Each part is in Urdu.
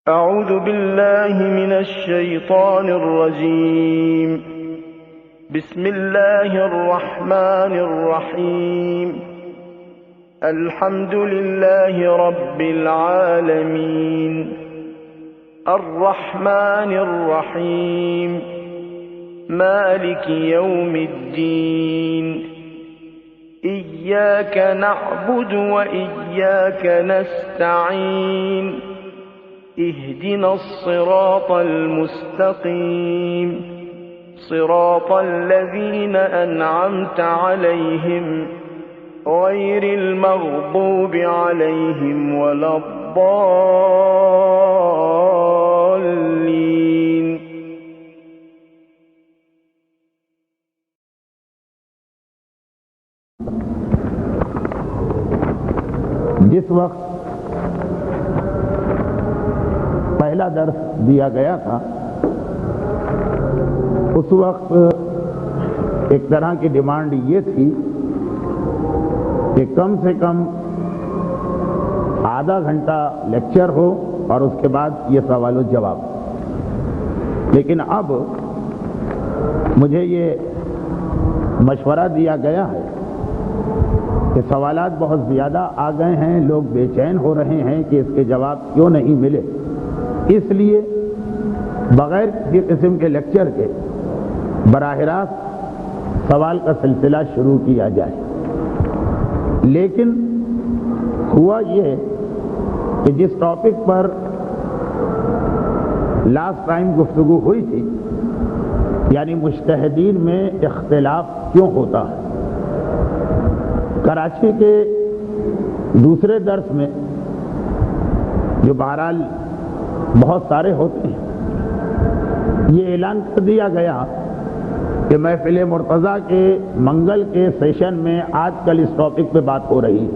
أعوذ بالله من الشيطان الرجيم. بسم الله الرحمن الرحيم. الحمد لله رب العالمين الرحمن الرحيم مالك يوم الدين إياك نعبد وإياك نستعين اهدنا الصراط المستقيم صراط الذين أنعمت عليهم غير المغضوب عليهم ولا الضالين. جس وقت پہلا درس دیا گیا تھا اس وقت ایک طرح کی ڈیمانڈ یہ تھی کہ کم سے کم آدھا گھنٹہ لیکچر ہو اور اس کے بعد یہ سوال و جواب. لیکن اب مجھے یہ مشورہ دیا گیا ہے کہ سوالات بہت زیادہ آ گئے ہیں، لوگ بے چین ہو رہے ہیں کہ اس کے جواب کیوں نہیں ملے، اس لیے بغیر کسی قسم کے لیکچر کے براہ راست سوال کا سلسلہ شروع کیا جائے. لیکن ہوا یہ کہ جس ٹاپک پر لاسٹ ٹائم گفتگو ہوئی تھی، یعنی مجتہدین میں اختلاف کیوں ہوتا ہے، کراچی کے دوسرے درس میں جو بہرحال بہت سارے ہوتے ہیں، یہ اعلان کر دیا گیا کہ محفل مرتضیٰ کے منگل کے سیشن میں آج کل اس ٹاپک پہ بات ہو رہی ہے.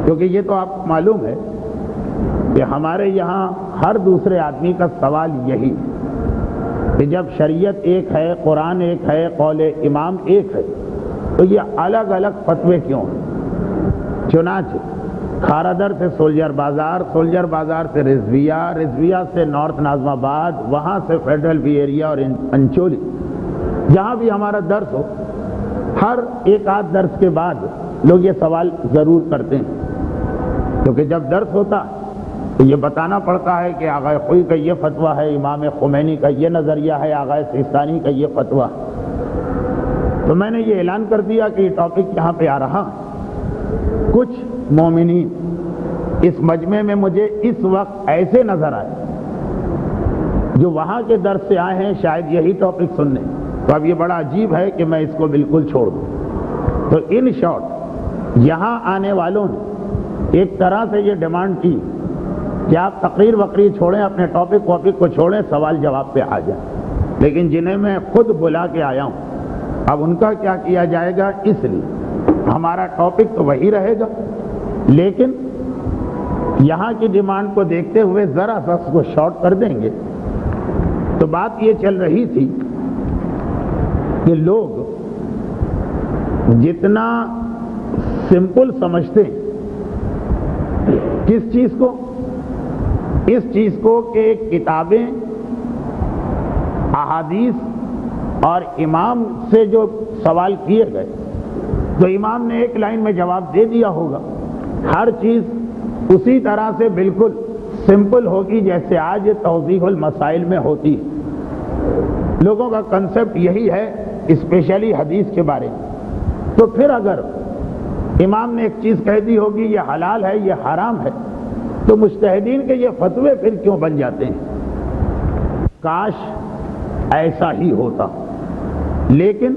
کیونکہ یہ تو آپ کو معلوم ہے کہ ہمارے یہاں ہر دوسرے آدمی کا سوال یہی ہے کہ جب شریعت ایک ہے، قرآن ایک ہے، قول امام ایک ہے، تو یہ الگ الگ فتوے کیوں ہیں؟ چنانچہ کھارادر سے سولجر بازار، سولجر بازار سے رضویہ، رضویہ سے نارتھ ناظم آباد، وہاں سے فیڈرل بی ایریا اور انچولی، جہاں بھی ہمارا درس ہو، ہر ایک آدھ درس کے بعد لوگ یہ سوال ضرور کرتے ہیں. کیونکہ جب درس ہوتا تو یہ بتانا پڑتا ہے کہ آغا خوئی کا یہ فتویٰ ہے، امام خمینی کا یہ نظریہ ہے، آغا سیستانی کا یہ فتویٰ. تو میں نے یہ اعلان کر دیا کہ یہ ٹاپک یہاں پہ آ رہا. کچھ مومنین اس مجمع میں مجھے اس وقت ایسے نظر آئے جو وہاں کے درس سے آئے ہیں شاید یہی ٹاپک سننے. تو اب یہ بڑا عجیب ہے کہ میں اس کو بالکل چھوڑ دوں. تو ان شارٹ یہاں آنے والوں نے ایک طرح سے یہ ڈیمانڈ کی کہ آپ تقریر وقریر چھوڑیں، اپنے ٹاپک کو چھوڑیں، سوال جواب پہ آ جائیں. لیکن جنہیں میں خود بلا کے آیا ہوں، اب ان کا کیا کیا جائے گا، اس لیے ہمارا ٹاپک تو وہی رہے گا، لیکن یہاں کی ڈیمانڈ کو دیکھتے ہوئے ذرا سا اس کو شارٹ کر دیں گے. تو بات یہ چل رہی تھی کہ لوگ جتنا سمپل سمجھتے ہیں کس چیز کو، اس چیز کو کہ کتابیں، احادیث اور امام سے جو سوال کیے گئے تو امام نے ایک لائن میں جواب دے دیا ہوگا. ہر چیز اسی طرح سے بالکل سمپل ہوگی جیسے آج توضیح المسائل میں ہوتی ہے. لوگوں کا کنسپٹ یہی ہے اسپیشلی حدیث کے بارے میں. تو پھر اگر امام نے ایک چیز کہہ دی ہوگی یہ حلال ہے، یہ حرام ہے، تو مجتہدین کے یہ فتوے پھر کیوں بن جاتے ہیں؟ کاش ایسا ہی ہوتا. لیکن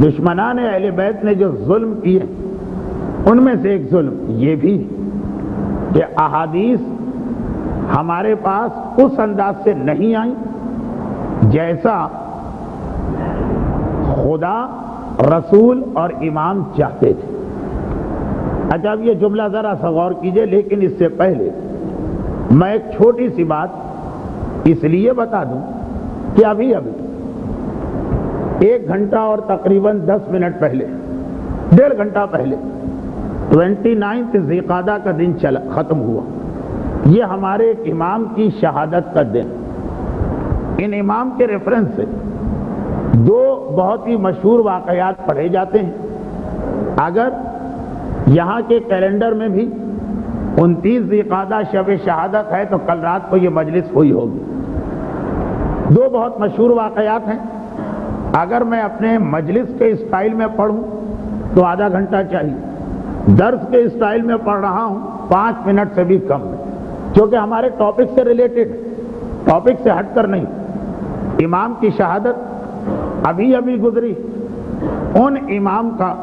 دشمنان اہل بیت نے جو ظلم کیے ان میں سے ایک ظلم یہ بھی کہ احادیث ہمارے پاس اس انداز سے نہیں آئیں جیسا خدا، رسول اور امام چاہتے تھے. اچھا اب یہ جملہ ذرا سا غور کیجئے، لیکن اس سے پہلے میں ایک چھوٹی سی بات اس لیے بتا دوں کہ ابھی 1 گھنٹہ اور تقریباً 10 منٹ پہلے، 1.5 گھنٹہ پہلے 29 ذی قعدہ کا دن ختم ہوا. یہ ہمارے ایک امام کی شہادت کا دن. ان امام کے ریفرنس سے دو بہت ہی مشہور واقعات پڑھے جاتے ہیں. اگر یہاں کے کیلنڈر میں بھی 29 ذی القعدہ شب شہادت ہے تو کل رات کو یہ مجلس ہوئی ہوگی. دو بہت مشہور واقعات ہیں. اگر میں اپنے مجلس کے اسٹائل میں پڑھوں تو آدھا گھنٹہ چاہیے. درس کے اسٹائل میں پڑھ رہا ہوں 5 منٹ سے بھی کم میں، کیونکہ ہمارے ٹاپک سے ریلیٹڈ، ٹاپک سے ہٹ کر نہیں. امام کی شہادت ابھی ابھی گزری. ان امام کا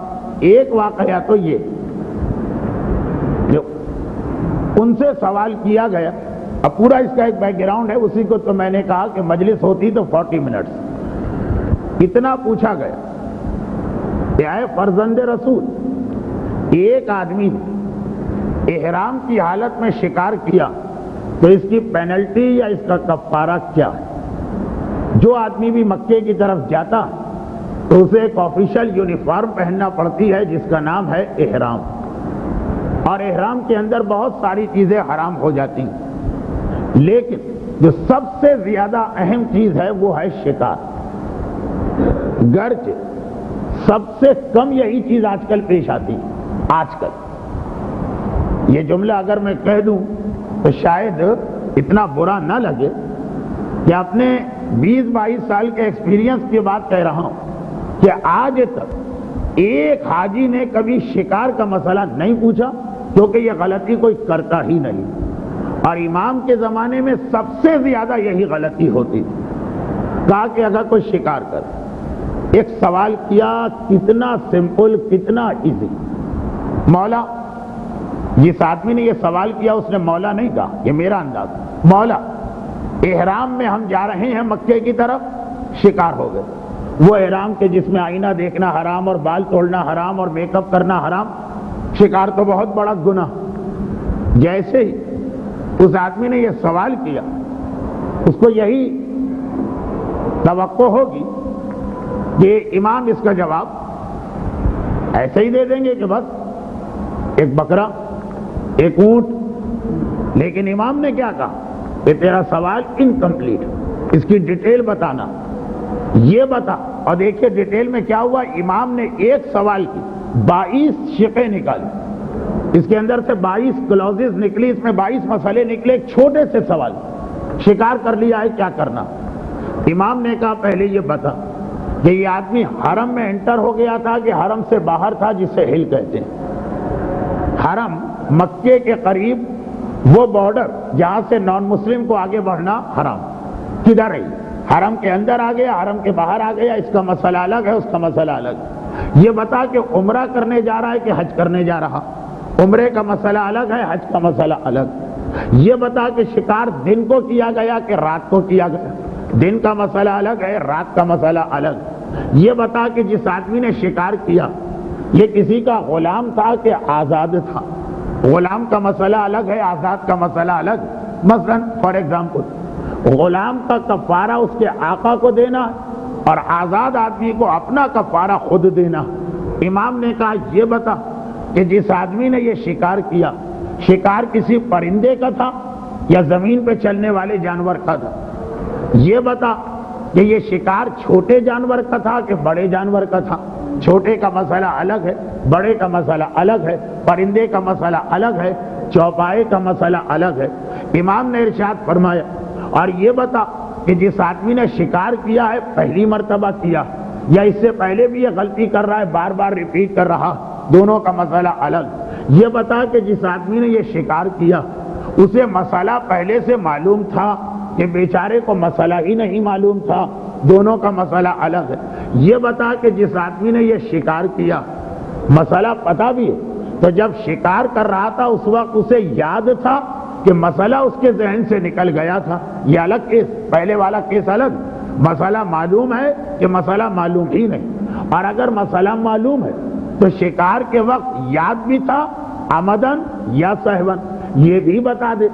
ایک واقعہ تو یہ، جو ان سے سوال کیا گیا، اب پورا اس کا ایک بیک گراؤنڈ ہے، اسی کو تو میں نے کہا کہ مجلس ہوتی تو 40 منٹس. اتنا پوچھا گیا کہ اے فرزند رسول، ایک آدمی نے احرام کی حالت میں شکار کیا تو اس کی پینلٹی یا اس کا کفارہ کیا ہے؟ جو آدمی بھی مکے کی طرف جاتا تو اسے ایک آفیشل یونیفارم پہننا پڑتی ہے جس کا نام ہے احرام. اور احرام کے اندر بہت ساری چیزیں حرام ہو جاتی ہیں، لیکن جو سب سے زیادہ اہم چیز ہے وہ ہے شکار. گرچہ سب سے کم یہی چیز آج کل پیش آتی ہے. آج کل یہ جملہ اگر میں کہہ دوں تو شاید اتنا برا نہ لگے کہ اپنے 20-22 سال کے ایکسپیرینس کی بات کہہ رہا ہوں کہ آج تک ایک حاجی نے کبھی شکار کا مسئلہ نہیں پوچھا، کیونکہ یہ غلطی کوئی کرتا ہی نہیں. اور امام کے زمانے میں سب سے زیادہ یہی غلطی ہوتی تھی. کہا کہ اگر کوئی شکار کر، ایک سوال کیا، کتنا سمپل، کتنا ایزی. مولا، جس آدمی نے یہ سوال کیا اس نے مولا نہیں کہا، یہ میرا انداز. مولا، احرام میں ہم جا رہے ہیں مکے کی طرف، شکار ہو گئے. وہ احرام کے جس میں آئینہ دیکھنا حرام اور بال توڑنا حرام اور میک اپ کرنا حرام، شکار تو بہت بڑا گناہ. جیسے ہی اس آدمی نے یہ سوال کیا، اس کو یہی توقع ہوگی کہ امام اس کا جواب ایسے ہی دے دیں گے کہ بس ایک بکرا، ایک اونٹ. لیکن امام نے کیا کہا کہ تیرا سوال انکمپلیٹ، اس کی ڈیٹیل بتانا. یہ بتا. اور دیکھیے ڈیٹیل میں کیا ہوا. امام نے ایک سوال کی 22 شقیں نکالی. اس کے اندر سے 22 کلوزز نکلی، اس میں 22 مسئلے نکلے. ایک چھوٹے سے سوال، شکار کر لیا ہے، کیا کرنا. امام نے کہا پہلے یہ بتا کہ یہ آدمی حرم میں انٹر ہو گیا تھا کہ حرم سے باہر تھا، جسے ہل کہتے ہیں. حرم مکے کے قریب وہ بارڈر جہاں سے نان مسلم کو آگے بڑھنا حرام، کدھر ہے؟ حرم کے اندر آ گیا، حرم کے باہر آ گیا. اس کا مسئلہ الگ ہے، اس کا مسئلہ الگ. یہ بتا کہ عمرہ کرنے جا رہا ہے کہ حج کرنے جا رہا. عمرے کا مسئلہ الگ ہے، حج کا مسئلہ الگ. یہ بتا کہ شکار دن کو کیا گیا کہ رات کو کیا گیا. دن کا مسئلہ الگ ہے، رات کا مسئلہ الگ. یہ بتا کہ جس آدمی نے شکار کیا یہ کسی کا غلام تھا کہ آزاد تھا. غلام کا مسئلہ الگ ہے، آزاد کا مسئلہ الگ. مثلا فار ایگزامپل، غلام کا کفارہ اس کے آقا کو دینا اور آزاد آدمی کو اپنا کفارہ خود دینا. امام نے کہا یہ بتا کہ جس آدمی نے یہ شکار کیا، شکار کسی پرندے کا تھا یا زمین پہ چلنے والے جانور کا تھا. یہ بتا کہ یہ شکار چھوٹے جانور کا تھا کہ بڑے جانور کا تھا. چھوٹے کا مسئلہ الگ ہے، بڑے کا مسئلہ الگ ہے. پرندے کا مسئلہ الگ ہے، چوپائے کا مسئلہ الگ ہے. امام نے ارشاد فرمایا اور یہ بتا کہ جس آدمی نے شکار کیا ہے پہلی مرتبہ کیا یا اس سے پہلے بھی یہ غلطی کر رہا ہے، بار بار ریپیٹ کر رہا، دونوں کا مسئلہ الگ. یہ بتا کہ جس آدمی نے یہ شکار کیا اسے مسئلہ پہلے سے معلوم تھا کہ بیچارے کو مسئلہ ہی نہیں معلوم تھا، دونوں کا مسئلہ الگ ہے. یہ بتا کہ جس آدمی نے یہ شکار کیا مسئلہ پتہ بھی ہے تو جب شکار کر رہا تھا اس وقت اسے یاد تھا کہ مسئلہ اس کے ذہن سے نکل گیا تھا. یہ الگ کیس، پہلے والا کیس الگ. مسئلہ معلوم ہے کہ مسئلہ معلوم ہی نہیں. اور اگر مسئلہ معلوم ہے تو شکار کے وقت یاد بھی تھا عمدن یا سہون. یہ بھی بتا دے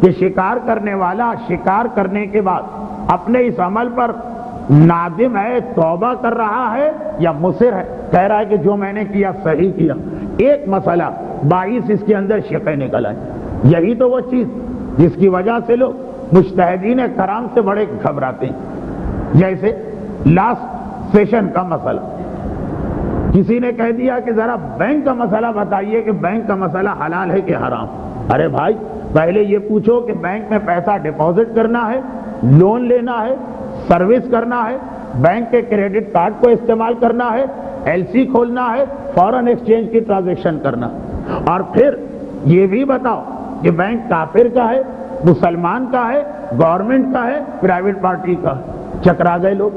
کہ شکار کرنے والا شکار کرنے کے بعد اپنے اس عمل پر نادم ہے، توبہ کر رہا ہے یا مصر ہے، کہہ رہا ہے کہ جو میں نے کیا صحیح کیا. ایک مسئلہ 22 اس کے اندر شقیں نکل آئیں. یہی تو وہ چیز جس کی وجہ سے لوگ مجتہدین کرام سے بڑے گھبراتے ہیں. جیسے لاسٹ سیشن کا مسئلہ، کسی نے کہہ دیا کہ ذرا بینک کا مسئلہ بتائیے کہ بینک کا مسئلہ حلال ہے کہ حرام. ارے بھائی پہلے یہ پوچھو کہ بینک میں پیسہ ڈپازٹ کرنا ہے، لون لینا ہے، سروس کرنا ہے، بینک کے کریڈٹ کارڈ کو استعمال کرنا ہے، ایل سی کھولنا ہے، فورن ایکسچینج کی ٹرانزیکشن کرنا، اور پھر یہ بھی بتاؤ کہ بینک کافر کا ہے، مسلمان کا ہے، گورنمنٹ کا ہے، پرائیویٹ پارٹی کا ہے. چکرا گئے لوگ.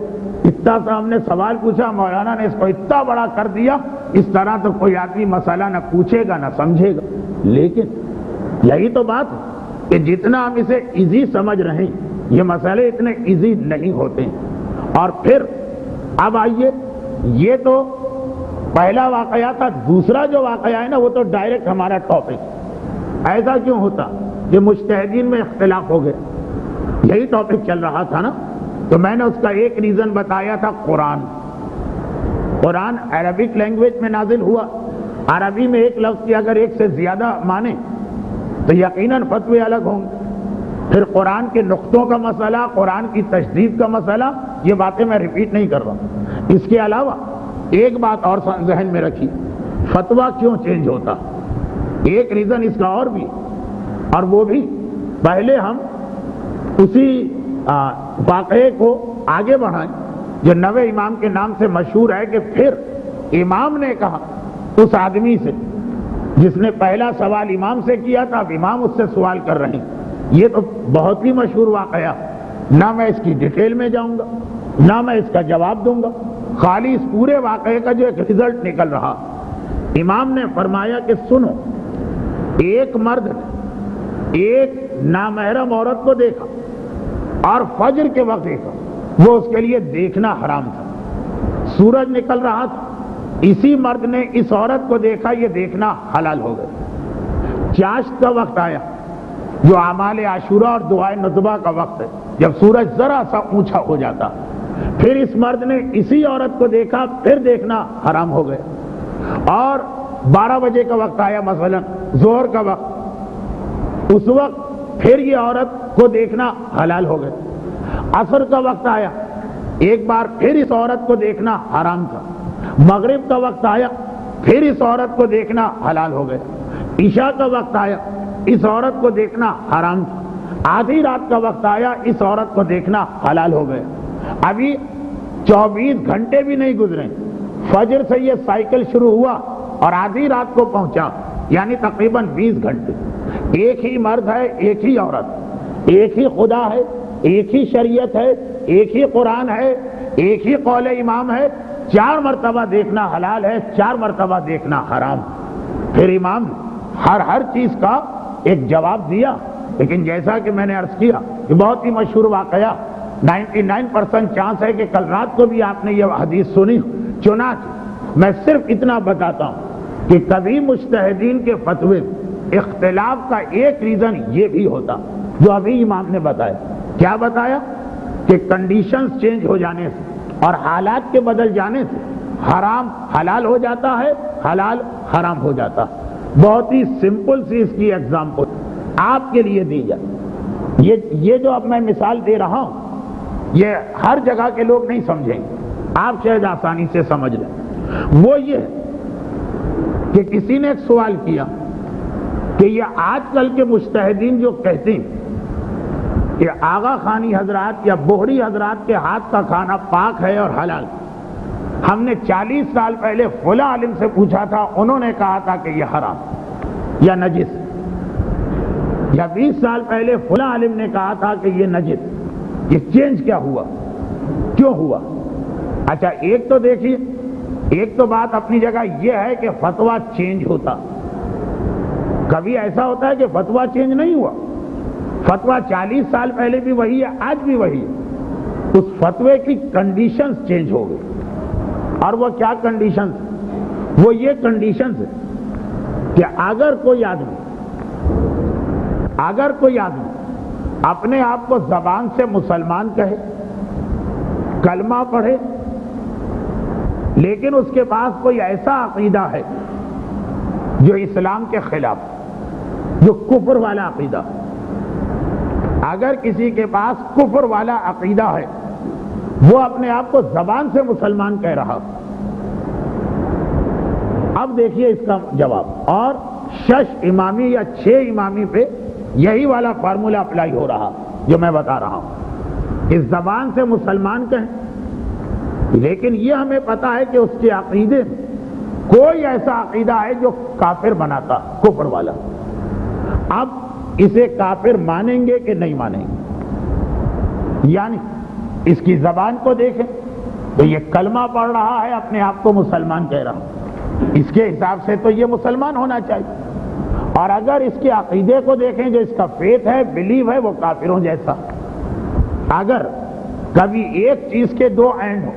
اتنا سا ہم نے سوال پوچھا، مولانا نے اس کو اتنا بڑا کر دیا، اس طرح تو کوئی آدمی مسئلہ نہ پوچھے گا نہ سمجھے گا. لیکن یہی تو بات ہے کہ جتنا ہم اسے ایزی سمجھ رہے ہیں یہ مسئلے اتنے ایزی نہیں ہوتے ہیں. اور پھر اب آئیے، یہ تو پہلا واقعہ تھا. دوسرا جو واقعہ ہے نا وہ تو ڈائریکٹ ہمارا ٹاپک. ایسا کیوں ہوتا کہ مجتہدین میں اختلاف ہو گئے؟ یہی ٹاپک چل رہا تھا نا. تو میں نے اس کا ایک ریزن بتایا تھا، قرآن عربک لینگویج میں نازل ہوا. عربی میں ایک لفظ کی اگر ایک سے زیادہ معنی تو یقیناً فتوے الگ ہوں گے. پھر قرآن کے نقطوں کا مسئلہ، قرآن کی تشدید کا مسئلہ، یہ باتیں میں ریپیٹ نہیں کر رہا. اس کے علاوہ ایک بات اور ذہن میں رکھی، فتویٰ کیوں چینج ہوتا؟ ایک ریزن اس کا اور بھی، اور وہ بھی پہلے ہم اسی واقعے کو آگے بڑھائیں جو نوے امام کے نام سے مشہور ہے، کہ پھر امام نے کہا اس آدمی سے جس نے پہلا سوال امام سے کیا تھا، اب امام اس سے سوال کر رہے ہیں. یہ تو بہت ہی مشہور واقعہ، نہ میں اس کی ڈیٹیل میں جاؤں گا نہ میں اس کا جواب دوں گا، خالی اس پورے واقعے کا جو ایک رزلٹ نکل رہا. امام نے فرمایا کہ سنو، ایک مرد نے ایک نامحرم عورت کو دیکھا اور فجر کے وقت دیکھا، وہ اس کے لیے دیکھنا حرام تھا. سورج نکل رہا تھا، اسی مرد نے اس عورت کو دیکھا، یہ دیکھنا حلال ہو گیا. چاشت کا وقت آیا جو اعمال عاشورہ اور دعائے ندبہ کا وقت ہے، جب سورج ذرا سا اونچا ہو جاتا، پھر اس مرد نے اسی عورت کو دیکھا، پھر دیکھنا حرام ہو گیا. اور 12 بجے کا وقت آیا، مثلا ظہر کا وقت، اس وقت پھر یہ عورت کو دیکھنا حلال ہو گیا. عصر کا وقت آیا، ایک بار پھر اس عورت کو دیکھنا حرام تھا. مغرب کا وقت آیا، پھر اس عورت کو دیکھنا حلال ہو گیا. عشاء کا وقت آیا، اس عورت کو دیکھنا حرام تھا. آدھی رات کا وقت آیا، اس عورت کو دیکھنا حلال ہو گیا. ابھی 24 گھنٹے بھی نہیں گزرے، فجر سے یہ سائیکل شروع ہوا اور آدھی رات کو پہنچا، یعنی تقریباً 20 گھنٹے. ایک ہی مرد ہے، ایک ہی عورت، ایک ہی خدا ہے، ایک ہی شریعت ہے، ایک ہی قرآن ہے، ایک ہی قول امام ہے. 4 مرتبہ دیکھنا حلال ہے، 4 مرتبہ دیکھنا حرام. پھر امام ہر چیز کا ایک جواب دیا. لیکن جیسا کہ میں نے عرض کیا کہ بہت ہی مشہور واقعہ، 99% چانس ہے کہ کل رات کو بھی آپ نے یہ حدیث سنی. چنانچہ میں صرف اتنا بتاتا ہوں کہ کبھی مجتہدین کے فتوے اختلاف کا ایک ریزن یہ بھی ہوتا جو ابھی امام نے بتایا. کیا بتایا؟ کہ کنڈیشنز چینج ہو جانے سے اور حالات کے بدل جانے سے حرام حلال ہو جاتا ہے، حلال حرام ہو جاتا. بہت ہی سمپل سی اس کی ایگزامپل آپ کے لیے دی جائے. یہ جو اب میں مثال دے رہا ہوں یہ ہر جگہ کے لوگ نہیں سمجھیں گے، آپ شاید آسانی سے سمجھ لیں. وہ یہ کہ کسی نے ایک سوال کیا کہ یہ آج کل کے مجتہدین جو کہتے ہیں کہ آغا خانی حضرات یا بوہری حضرات کے ہاتھ کا کھانا پاک ہے اور حلال، ہم نے 40 سال پہلے فلاں عالم سے پوچھا تھا، انہوں نے کہا تھا کہ یہ حرام یا نجس، یا 20 سال پہلے فلاں عالم نے کہا تھا کہ یہ نجس. یہ چینج کیا ہوا؟ کیوں ہوا؟ اچھا ایک تو دیکھیے، ایک تو بات اپنی جگہ یہ ہے کہ فتویٰ چینج ہوتا. کبھی ایسا ہوتا ہے کہ فتویٰ چینج نہیں ہوا. فتویٰ 40 سال پہلے بھی وہی ہے، آج بھی وہی ہے. اس فتوے کی کنڈیشنز چینج ہو گئی. اور وہ کیا کنڈیشنز؟ وہ یہ کنڈیشنز کہ اگر کوئی آدمی اپنے آپ کو زبان سے مسلمان کہے، کلمہ پڑھے، لیکن اس کے پاس کوئی ایسا عقیدہ ہے جو اسلام کے خلاف، جو کفر والا عقیدہ، اگر کسی کے پاس کفر والا عقیدہ ہے، وہ اپنے آپ کو زبان سے مسلمان کہہ رہا، اب دیکھیے اس کا جواب، اور 6 امامی یا 6 امامی پہ یہی والا فارمولا اپلائی ہو رہا جو میں بتا رہا ہوں، اس زبان سے مسلمان کہیں، لیکن یہ ہمیں پتا ہے کہ اس کے عقیدے میں کوئی ایسا عقیدہ ہے جو کافر بناتا، کفر والا۔ اب اسے کافر مانیں گے کہ نہیں مانیں گے؟ یعنی اس کی زبان کو دیکھیں تو یہ کلمہ پڑھ رہا ہے، اپنے آپ کو مسلمان کہہ رہا، اس کے حساب سے تو یہ مسلمان ہونا چاہیے۔ اور اگر اس کے عقیدے کو دیکھیں، جو اس کا فیتھ ہے، بلیو ہے، وہ کافروں جیسا۔ اگر کبھی ایک چیز کے 2 اینڈ ہو،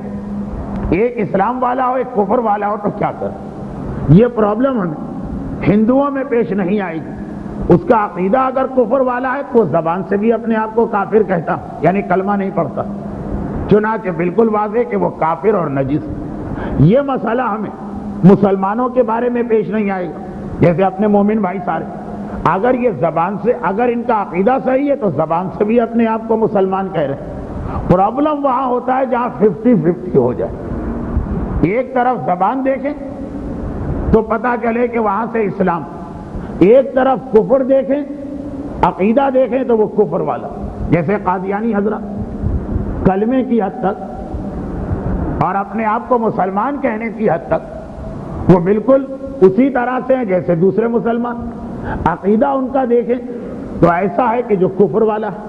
ایک اسلام والا ہو، ایک کفر والا ہو، تو کیا کر؟ یہ پرابلم ہمیں ہندوؤں میں پیش نہیں آئے گی۔ اس کا عقیدہ اگر کفر والا ہے تو زبان سے بھی اپنے آپ کو کافر کہتا، یعنی کلمہ نہیں پڑھتا، چنانچہ بالکل واضح کہ وہ کافر اور نجس۔ یہ مسئلہ ہمیں مسلمانوں کے بارے میں پیش نہیں آئے گا، جیسے اپنے مومن بھائی سارے، اگر یہ زبان سے، اگر ان کا عقیدہ صحیح ہے تو زبان سے بھی اپنے آپ کو مسلمان کہہ رہے ہیں۔ پرابلم وہاں ہوتا ہے جہاں 50-50 ہو جائے، ایک طرف زبان دیکھیں تو پتہ چلے کہ وہاں سے اسلام، ایک طرف کفر دیکھیں، عقیدہ دیکھیں تو وہ کفر والا، جیسے قادیانی حضرت کلمے کی حد تک اور اپنے آپ کو مسلمان کہنے کی حد تک وہ بالکل اسی طرح سے ہیں جیسے دوسرے مسلمان۔ عقیدہ ان کا دیکھیں تو ایسا ہے کہ جو کفر والا ہے،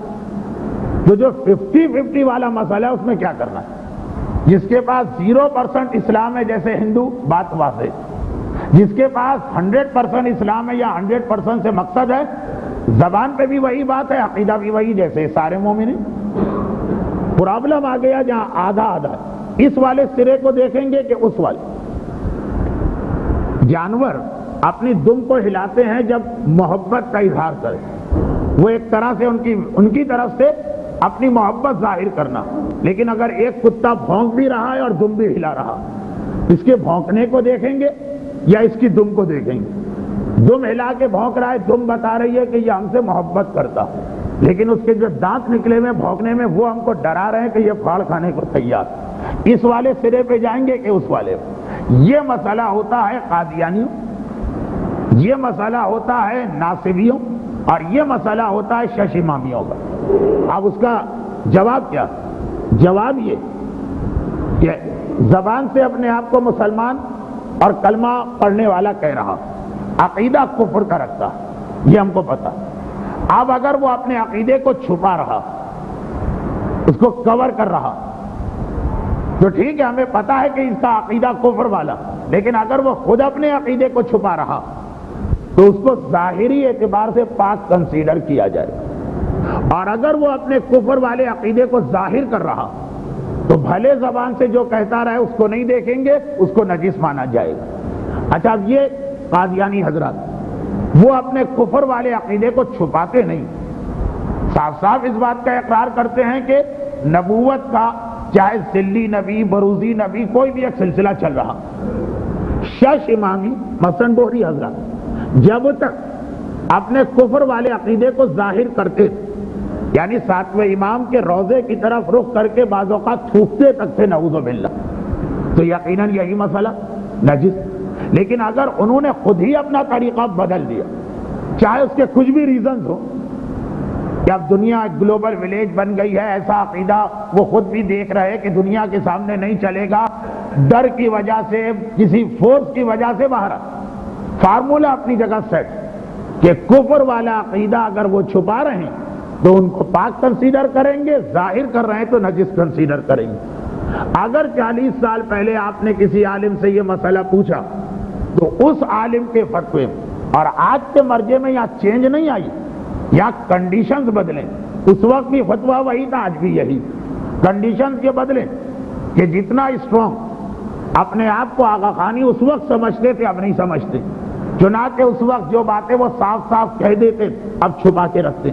تو جو 50-50 والا مسئلہ ہے اس میں کیا کرنا ہے؟ جس کے پاس 0% اسلام ہے جیسے ہندو، بات واضح، جس کے پاس 100% اسلام ہے یا 100% سے مقصد ہے، زبان پہ بھی وہی بات ہے، عقیدہ بھی وہی جیسے سارے مومن۔ پرابلم آ گیا جہاں آدھا آدھا، اس والے سرے کو دیکھیں گے کہ اس والے۔ جانور اپنی دم کو ہلاتے ہیں جب محبت کا اظہار کرے، وہ ایک طرح سے ان کی طرف سے اپنی محبت ظاہر کرنا، لیکن اگر ایک کتا بھونک بھی رہا ہے اور دم بھی ہلا رہا، اس کے بھونکنے کو دیکھیں گے یا اس کی دم کو دیکھیں گے؟ دم ہلا کے بھونک رہا ہے، دم بتا رہی ہے کہ یہ ہم سے محبت کرتا، لیکن اس کے جو دانت نکلے ہوئے بھونکنے میں وہ ہم کو ڈرا رہے ہیں کہ یہ پھاڑ کھانے کو تیار۔ اس والے سرے پہ جائیں گے کہ اس والے پہ؟ یہ مسئلہ ہوتا ہے قادیانیوں، یہ مسئلہ ہوتا ہے ناصبیوں، اور یہ مسئلہ ہوتا ہے 6 امامیوں کا۔ اب اس کا جواب کیا؟ جواب یہ کہ زبان سے اپنے آپ کو مسلمان اور کلمہ پڑھنے والا کہہ رہا، عقیدہ کفر کا رکھتا، یہ ہم کو پتا۔ اب اگر وہ اپنے عقیدے کو چھپا رہا، اس کو کور کر رہا، تو ٹھیک ہے، ہمیں پتا ہے کہ اس کا عقیدہ کفر والا، لیکن اگر وہ خود اپنے عقیدے کو چھپا رہا تو اس کو ظاہری اعتبار سے پاک کنسیڈر کیا جائے، اور اگر وہ اپنے کفر والے عقیدے کو ظاہر کر رہا تو بھلے زبان سے جو کہتا رہے اس کو نہیں دیکھیں گے، اس کو نجس مانا جائے گا۔ اچھا، اب یہ قادیانی حضرات وہ اپنے کفر والے عقیدے کو چھپاتے نہیں، صاف صاف اس بات کا اقرار کرتے ہیں کہ نبوت کا چاہے ذلی نبی، بروزی نبی، کوئی بھی ایک سلسلہ چل رہا، 6 امامی مثلاً بوہری حضرات جب تک اپنے کفر والے عقیدے کو ظاہر کرتے، یعنی 7ویں امام کے روضے کی طرف رخ کر کے بعض اوقات تھوکتے تک تھے، نعوذ باللہ، تو یقیناً یہی مسئلہ نجس۔ لیکن اگر انہوں نے خود ہی اپنا طریقہ بدل دیا، چاہے اس کے کچھ بھی ریزنز ہو، کہ اب دنیا ایک گلوبل ولیج بن گئی ہے، ایسا عقیدہ وہ خود بھی دیکھ رہے کہ دنیا کے سامنے نہیں چلے گا، ڈر کی وجہ سے، کسی فورس کی وجہ سے باہر، فارمولہ اپنی جگہ سیٹ کہ کفر والا عقیدہ اگر وہ چھپا رہے ہیں تو ان کو پاک کنسیڈر کریں گے، ظاہر کر رہے ہیں تو نجس کنسیڈر کریں گے۔ اگر 40 سال پہلے آپ نے کسی عالم سے یہ مسئلہ پوچھا تو اس عالم کے فتوے اور آج کے مرجع میں یہاں چینج نہیں آئی، یا کنڈیشنز بدلیں، اس وقت بھی فتویٰ وہی تھا، آج بھی یہی، کنڈیشنز یہ بدلیں کہ جتنا اسٹرانگ اپنے آپ کو آغا خانی اس وقت سمجھتے تھے اب نہیں سمجھتے، چنانچہ اس وقت جو باتیں وہ صاف صاف کہہ دیتے اب چھپا کے رکھتے۔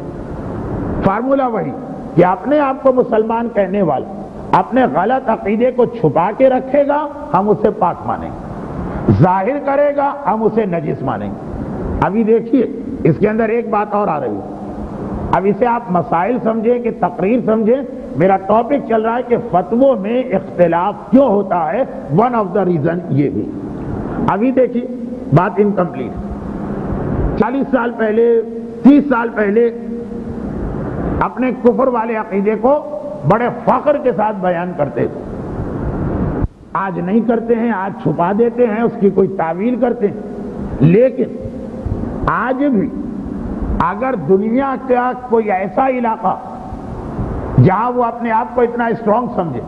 فارمولہ وہی کہ اپنے آپ کو مسلمان کہنے والا اپنے غلط عقیدے کو چھپا کے رکھے گا، ہم اسے پاک مانیں گے، ظاہر کرے گا، ہم اسے نجس مانیں گے۔ ابھی دیکھیے اس کے اندر ایک بات اور آ رہی ہے اب اسے آپ مسائل سمجھیں کہ تقریر سمجھیں، میرا ٹاپک چل رہا ہے کہ فتووں میں اختلاف کیوں ہوتا ہے، ون آف دا ریزن یہ بھی۔ ابھی دیکھیے بات انکمپلیٹ۔ 40 سال پہلے 30 سال پہلے اپنے کفر والے عقیدے کو بڑے فخر کے ساتھ بیان کرتے تھے، آج نہیں کرتے ہیں، آج چھپا دیتے ہیں، اس کی کوئی تعویل کرتے ہیں۔ لیکن آج بھی اگر دنیا کا کوئی ایسا علاقہ جہاں وہ اپنے آپ کو اتنا اسٹرانگ سمجھے،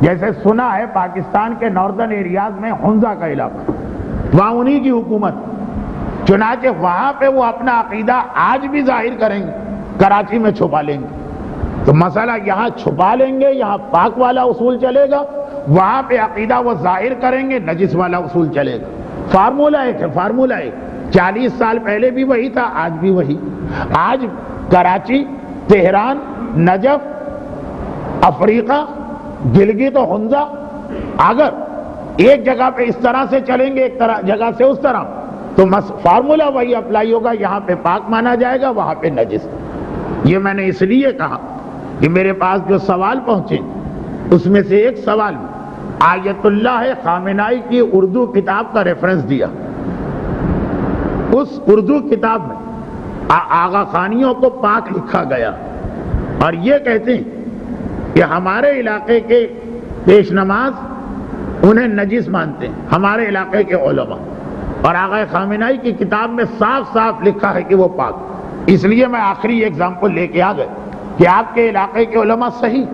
جیسے سنا ہے پاکستان کے ناردرن ایریاز میں حنزہ کا علاقہ، وہاں انہی کی حکومت، چنانچہ وہاں پہ وہ اپنا عقیدہ آج بھی ظاہر کریں گے، کراچی میں چھپا لیں گے۔ تو مسئلہ یہاں چھپا لیں گے، یہاں پاک والا اصول چلے گا، وہاں پہ عقیدہ وہ ظاہر کریں گے، نجس والا اصول چلے گا۔ فارمولہ ایک ہے، فارمولہ ایک۔ 40 سال پہلے بھی وہی تھا، آج بھی وہی۔ آج کراچی، تہران، نجف، افریقہ، گلگت و حنزہ اگر ایک جگہ پہ اس طرح سے چلیں گے، ایک جگہ سے اس طرح، تو فارمولہ وہی اپلائی ہوگا، یہاں پہ پاک مانا جائے گا، وہاں پہ نجس۔ یہ میں نے اس لیے کہا کہ میرے پاس جو سوال پہنچے اس میں سے ایک سوال میں آیت اللہ خامنائی کی اردو کتاب کا ریفرنس دیا۔ اس اردو کتاب میں آغا خانیوں کو پاک لکھا گیا، اور یہ کہتے ہیں کہ ہمارے علاقے کے پیش نماز انہیں نجس مانتے ہیں، ہمارے علاقے کے علماء، اور آغا خامنائی کی کتاب میں صاف صاف لکھا ہے کہ وہ پاک۔ اس لیے میں آخری ایگزامپل لے کے آ گئے کہ آپ کے علاقے کے علماء صحیح،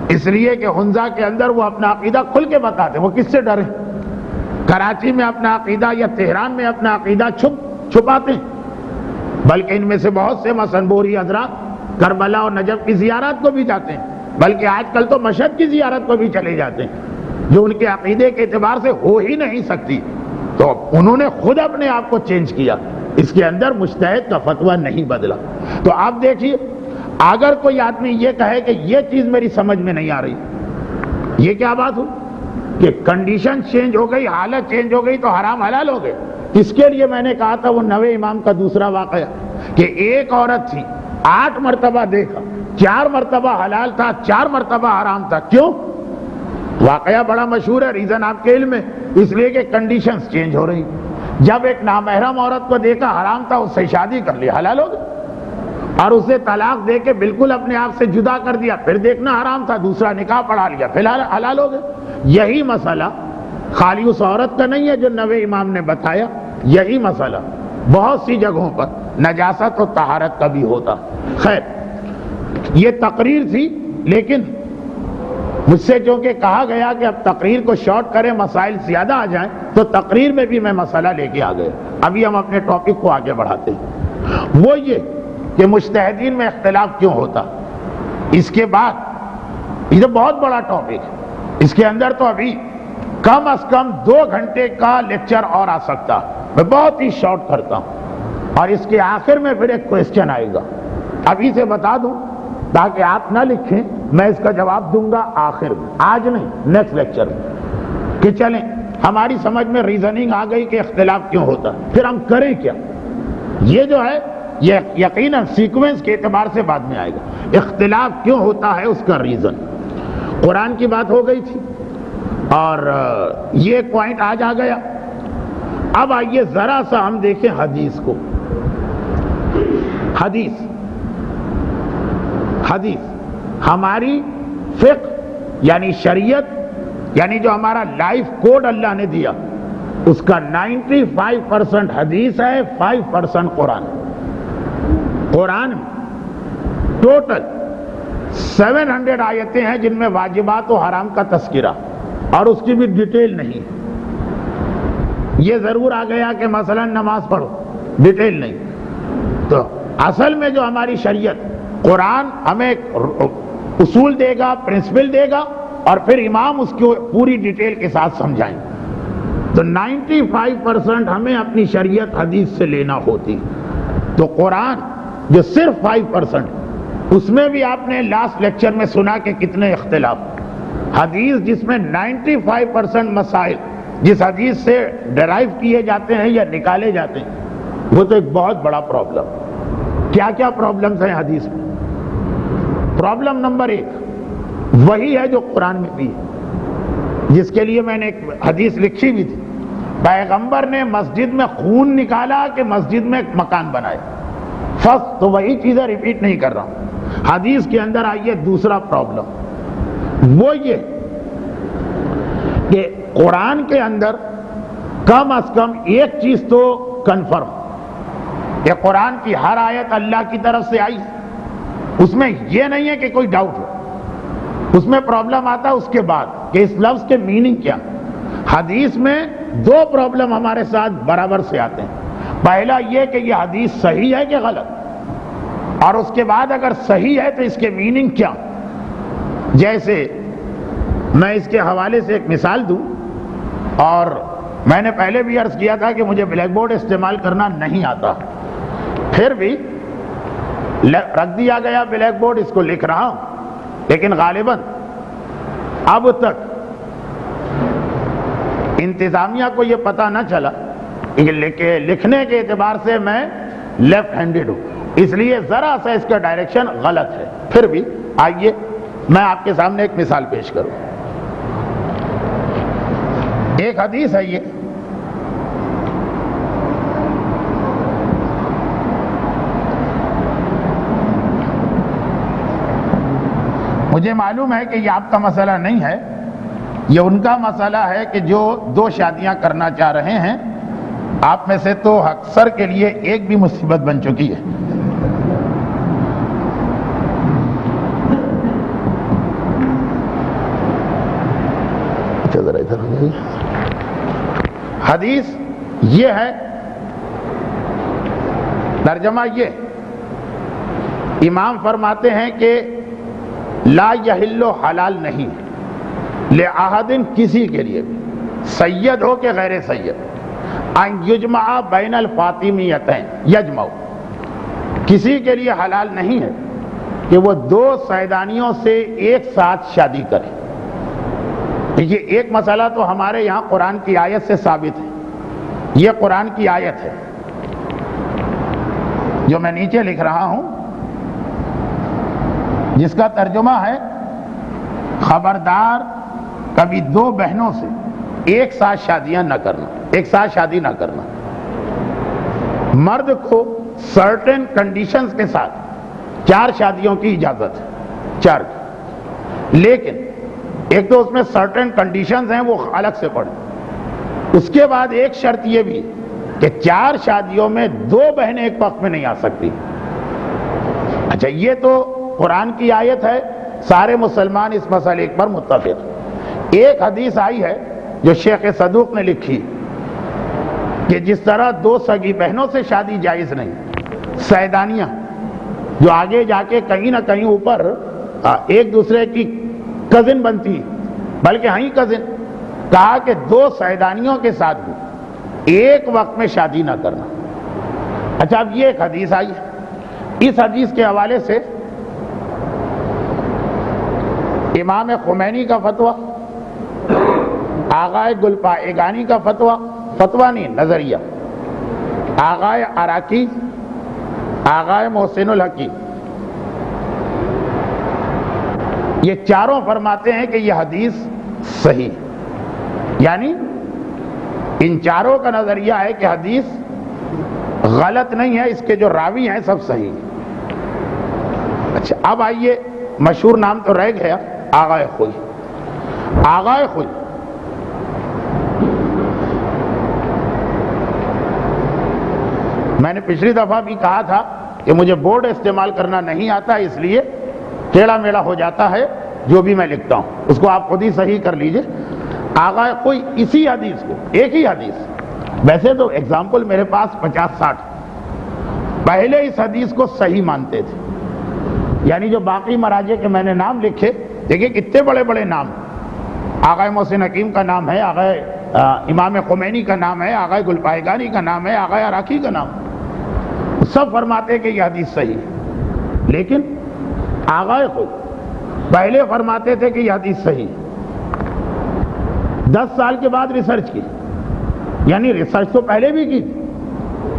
اس لیے کہ حنزہ کے اندر وہ اپنا عقیدہ کھل کے بتاتے، وہ کس سے ڈرے؟ کراچی میں اپنا عقیدہ یا تہران میں اپنا عقیدہ چھپاتے ہیں، بلکہ ان میں سے بہت سے مثلا بوری حضرات کربلا اور نجف کی زیارت کو بھی جاتے ہیں، بلکہ آج کل تو مشہد کی زیارت کو بھی چلے جاتے ہیں، جو ان کے عقیدے کے اعتبار سے ہو ہی نہیں سکتی۔ تو انہوں نے خود اپنے آپ کو چینج کیا، اس کے اندر مجتہد کا فتویٰ نہیں بدلا۔ تو آپ دیکھیے، اگر کوئی آدمی یہ کہے کہ یہ چیز میری سمجھ میں نہیں آ رہی، یہ کیا بات ہوئی کہ کنڈیشن چینج ہو گئی، حالت چینج ہو گئی تو حرام حلال ہو گئے۔ اس کے لیے میں نے کہا تھا وہ 9 امام کا دوسرا واقعہ کہ ایک عورت تھی، 8 مرتبہ دیکھا، 4 مرتبہ حلال تھا، 4 مرتبہ حرام تھا۔ کیوں؟ واقعہ بڑا مشہور ہے، ریزن آپ کے علم میں، اس لیے کہ کنڈیشنز چینج ہو رہی۔ جب ایک نامحرم عورت کو دیکھا، حرام تھا، اس سے شادی کر لی، حلال ہو گئی، اور اسے طلاق دے کے بالکل اپنے آپ سے جدا کر دیا، پھر دیکھنا حرام تھا، دوسرا نکاح پڑھا لیا، پھر حلال ہو گئے۔ یہی مسئلہ خالی اس عورت کا نہیں ہے جو 9 امام نے بتایا، یہی مسئلہ بہت سی جگہوں پر نجاست و طہارت کا بھی ہوتا۔ خیر، یہ تقریر تھی، لیکن مجھ سے چونکہ کہا گیا کہ اب تقریر کو شارٹ کریں، مسائل زیادہ آ جائیں، تو تقریر میں بھی میں مسئلہ لے کے آ گیا۔ ابھی ہم اپنے ٹاپک کو آگے بڑھاتے ہیں، وہ یہ کہ مجتہدین میں اختلاف کیوں ہوتا۔ اس کے بعد یہ بہت بڑا ٹاپک ہے، اس کے اندر تو ابھی کم از کم 2 گھنٹے کا لیکچر اور آ سکتا، میں بہت ہی شارٹ کرتا ہوں، اور اس کے آخر میں پھر ایک کوئسچن آئے گا، ابھی سے بتا دوں تاکہ آپ نہ لکھیں، میں اس کا جواب دوں گا آخر میں، آج نہیں، نیکسٹ لیکچر میں، کہ چلیں ہماری سمجھ میں ریزننگ آ گئی کہ اختلاف کیوں ہوتا، پھر ہم کریں کیا۔ یہ جو ہے یہ یقیناً سیکوینس کے اعتبار سے بعد میں آئے گا، اختلاف کیوں ہوتا ہے اس کا ریزن۔ قرآن کی بات ہو گئی تھی، اور یہ ایک پوائنٹ آج آ گیا۔ اب آئیے ذرا سا ہم دیکھیں حدیث کو۔ حدیث ہماری فقہ یعنی شریعت، یعنی جو ہمارا لائف کوڈ اللہ نے دیا، اس کا 95% حدیث ہے، 5% قرآن۔ قرآن ٹوٹل 700 آیتیں ہیں جن میں واجبات و حرام کا تذکرہ، اور اس کی بھی ڈیٹیل نہیں۔ یہ ضرور آ گیا کہ مثلا نماز پڑھو، ڈیٹیل نہیں۔ تو اصل میں جو ہماری شریعت، قرآن ہمیں اصول دے گا، پرنسپل دے گا، اور پھر امام اس کو پوری ڈیٹیل کے ساتھ سمجھائیں۔ تو 95% ہمیں اپنی شریعت حدیث سے لینا ہوتی۔ تو قرآن جو صرف 5%، اس میں بھی آپ نے لاسٹ لیکچر میں سنا کہ کتنے اختلاف۔ حدیث جس میں 95% مسائل جس حدیث سے ڈرائیو کیے جاتے ہیں یا نکالے جاتے ہیں، وہ تو ایک بہت بڑا پرابلم۔ کیا کیا پرابلمز ہیں حدیث میں؟ پرابلم نمبر 1 وہی ہے جو قرآن میں بھی ہے، جس کے لیے میں نے ایک حدیث لکھی بھی تھی، پیغمبر نے مسجد میں خون نکالا کہ مسجد میں ایک مکان بنائے، فرسٹ تو وہی چیزیں ریپیٹ نہیں کر رہا ہوں۔ حدیث کے اندر آئیے دوسرا پرابلم، وہ یہ کہ قرآن کے اندر کم از کم ایک چیز تو کنفرم کہ قرآن کی ہر آیت اللہ کی طرف سے آئی، اس میں یہ نہیں ہے کہ کوئی ڈاؤٹ ہو۔ اس میں پرابلم آتا ہے اس کے بعد کہ اس لفظ کے میننگ کیا۔ حدیث میں 2 پرابلم ہمارے ساتھ برابر سے آتے ہیں، پہلا یہ کہ یہ حدیث صحیح ہے کہ غلط، اور اس کے بعد اگر صحیح ہے تو اس کے میننگ کیا۔ جیسے میں اس کے حوالے سے ایک مثال دوں، اور میں نے پہلے بھی عرض کیا تھا کہ مجھے بلیک بورڈ استعمال کرنا نہیں آتا، پھر بھی رکھ دیا گیا بلیک بورڈ، اس کو لکھ رہا ہوں، لیکن غالباً اب تک انتظامیہ کو یہ پتہ نہ چلا کہ لکھنے کے اعتبار سے میں لیفٹ ہینڈڈ ہوں، اس لیے ذرا سا اس کا ڈائریکشن غلط ہے۔ پھر بھی آئیے میں آپ کے سامنے ایک مثال پیش کروں۔ ایک حدیث ہے یہ، مجھے معلوم ہے کہ یہ آپ کا مسئلہ نہیں ہے، یہ ان کا مسئلہ ہے کہ جو 2 شادیاں کرنا چاہ رہے ہیں، آپ میں سے تو اکثر کے لیے ایک بھی مصیبت بن چکی ہے۔ حدیث یہ ہے، ترجمہ یہ، امام فرماتے ہیں کہ لا یحل حلال نہیں لأحد کسی کے لیے بھی، سید ہو کہ غیر سید، ان یجمع بین الفاطمیتین یجمع، کسی کے لیے حلال نہیں ہے کہ وہ 2 سیدانیوں سے ایک ساتھ شادی کرے۔ یہ ایک مسئلہ تو ہمارے یہاں قرآن کی آیت سے ثابت ہے، یہ قرآن کی آیت ہے جو میں نیچے لکھ رہا ہوں، جس کا ترجمہ ہے خبردار کبھی 2 بہنوں سے ایک ساتھ شادیاں نہ کرنا، ایک ساتھ شادی نہ کرنا۔ مرد کو سرٹن کنڈیشنز کے ساتھ 4 شادیوں کی اجازت ہے، 4 کی، لیکن ایک تو اس میں سرٹن کنڈیشنز ہیں وہ الگ سے پڑھیں، اس کے بعد ایک شرط یہ بھی کہ 4 شادیوں میں 2 بہنیں ایک وقت میں نہیں آ سکتی۔ اچھا یہ تو قرآن کی آیت ہے، سارے مسلمان اس مسئلے پر متفق۔ ایک حدیث آئی ہے جو شیخ صدوق نے لکھی کہ جس طرح 2 سگی بہنوں سے شادی جائز نہیں، سیدانیاں جو آگے جا کے کہیں نہ کہیں اوپر ایک دوسرے کی کزن بنتی، بلکہ ہی کزن، کہا کہ 2 سیدانیوں کے ساتھ بھی ایک وقت میں شادی نہ کرنا۔ اچھا اب یہ ایک حدیث آئی ہے، اس حدیث کے حوالے سے امام خمینی کا فتویٰ، آغائے گلپائگانی کا فتویٰ نہیں نظریہ، آغائے عراقی، آغائے محسن الحکیم، یہ چاروں فرماتے ہیں کہ یہ حدیث صحیح، یعنی ان چاروں کا نظریہ ہے کہ حدیث غلط نہیں ہے، اس کے جو راوی ہیں سب صحیح۔ اچھا اب آئیے، مشہور نام تو رہ گیا آغائے خوئی۔ آغائے خوئی میں نے پچھلی دفعہ بھی کہا تھا کہ مجھے بورڈ استعمال کرنا نہیں آتا، اس لیے ٹیڑھا میڑھا ہو جاتا ہے جو بھی میں لکھتا ہوں، اس کو آپ خود ہی صحیح کر لیجئے۔ آغائے خوئی اسی حدیث کو، ایک ہی حدیث، ویسے تو ایگزامپل میرے پاس 50-60 پہلے اس حدیث کو صحیح مانتے تھے، یعنی جو باقی مراجع کے میں نے نام لکھے، دیکھیں کتنے بڑے بڑے نام، آغائے محسن حکیم کا نام ہے، آغائے امام خمینی کا نام ہے، آغائے گلپائگانی کا نام ہے، آغائے عراقی کا نام، سب فرماتے کہ یہ حدیث صحیح ہے، لیکن آغائے خود پہلے فرماتے تھے کہ یہ حدیث صحیح، 10 سال کے بعد ریسرچ کی، یعنی ریسرچ تو پہلے بھی کی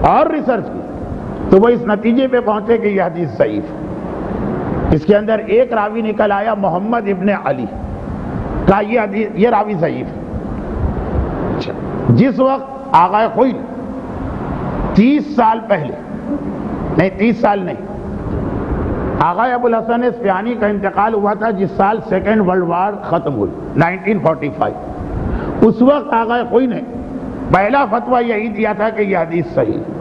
اور ریسرچ کی، تو وہ اس نتیجے پہ پہنچے کہ یہ حدیث ضعیف ہے۔ اس کے اندر ایک راوی نکل آیا محمد ابن علی کا، یہ راوی ضعیف ہے۔ جس وقت آغا خوئی 30 سال پہلے، نہیں 30 سال نہیں، آغا ابو الحسن اصفہانی کا انتقال ہوا تھا جس سال سیکنڈ ورلڈ وار ختم ہوئی 1945۔ اس وقت آغا خوئی نے پہلا فتویٰ یہی دیا تھا کہ یہ حدیث صحیح ہے۔